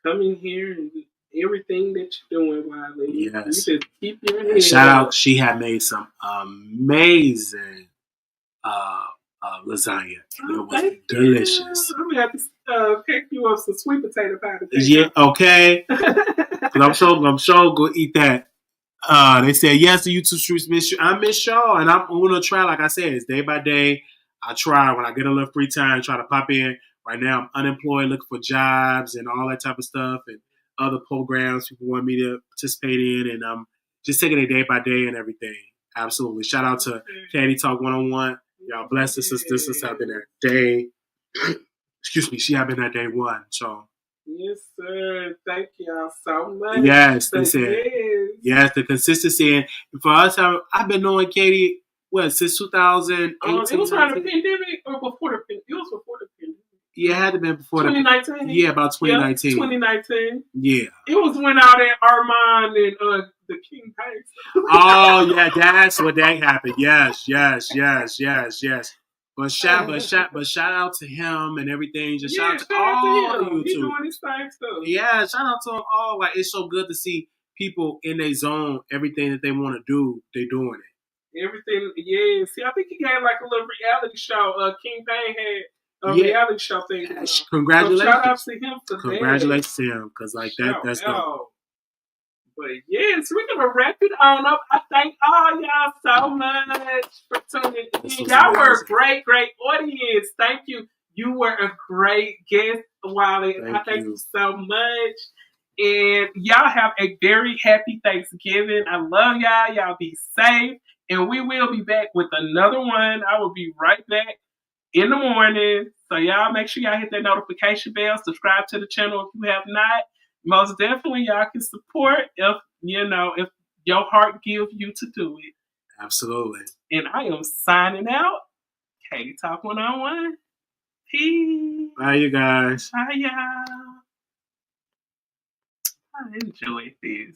coming here and everything that you're doing, Wiley. Yes. You just keep your head shout out, she had made some amazing lasagna. And it was delicious. I'm gonna have to pick you up some sweet potato pie today. Yeah, okay. I'm sure go eat that. They said yes to YouTube streets miss you. I miss y'all, and I'm gonna try. Like I said, it's day by day. I try when I get a little free time, try to pop in. Right now, I'm unemployed, looking for jobs and all that type of stuff, and other programs people want me to participate in, and I'm just taking it day by day and everything. Absolutely. Shout out to Candy Talk 101. Y'all bless the sisters. This have been their day. Excuse me. She have been at day one. So Yes, sir. Thank y'all so much. Yes, they But said. yes. Yes, the consistency. And for us, I've been knowing Katie, since 2018? It was around the pandemic or before the pandemic? It was before the pandemic. Yeah, it had to have been before 2019? Yeah, about 2019. 2019. Yeah. It was when all that Armand and the King Pace. Oh, yeah, that's what that happened. Yes. But shout out to him and everything. Just shout out to all of you He too. doing his thing stuff. Yeah, shout out to them all. Like, it's so good to see people in their zone. Everything that they want to do, they doing it. Everything, yeah. See, I think he had like a little reality show. King Payne had a reality show thing. Congratulations! So shout out to him for Congratulations to him, because like that's dope. But yes, we're gonna wrap it on up. I thank all y'all so much for tuning in. Y'all were a great audience. Thank you. You were a great guest, Wiley. I thank you so much. And y'all have a very happy Thanksgiving. I love y'all. Y'all be safe. And we will be back with another one. I will be right back in the morning. So y'all make sure y'all hit that notification bell. Subscribe to the channel if you have not. Most definitely, y'all can support if your heart gives you to do it. Absolutely. And I am signing out. Katie Talk 101. Peace. Bye, you guys. Bye, y'all. I enjoyed this.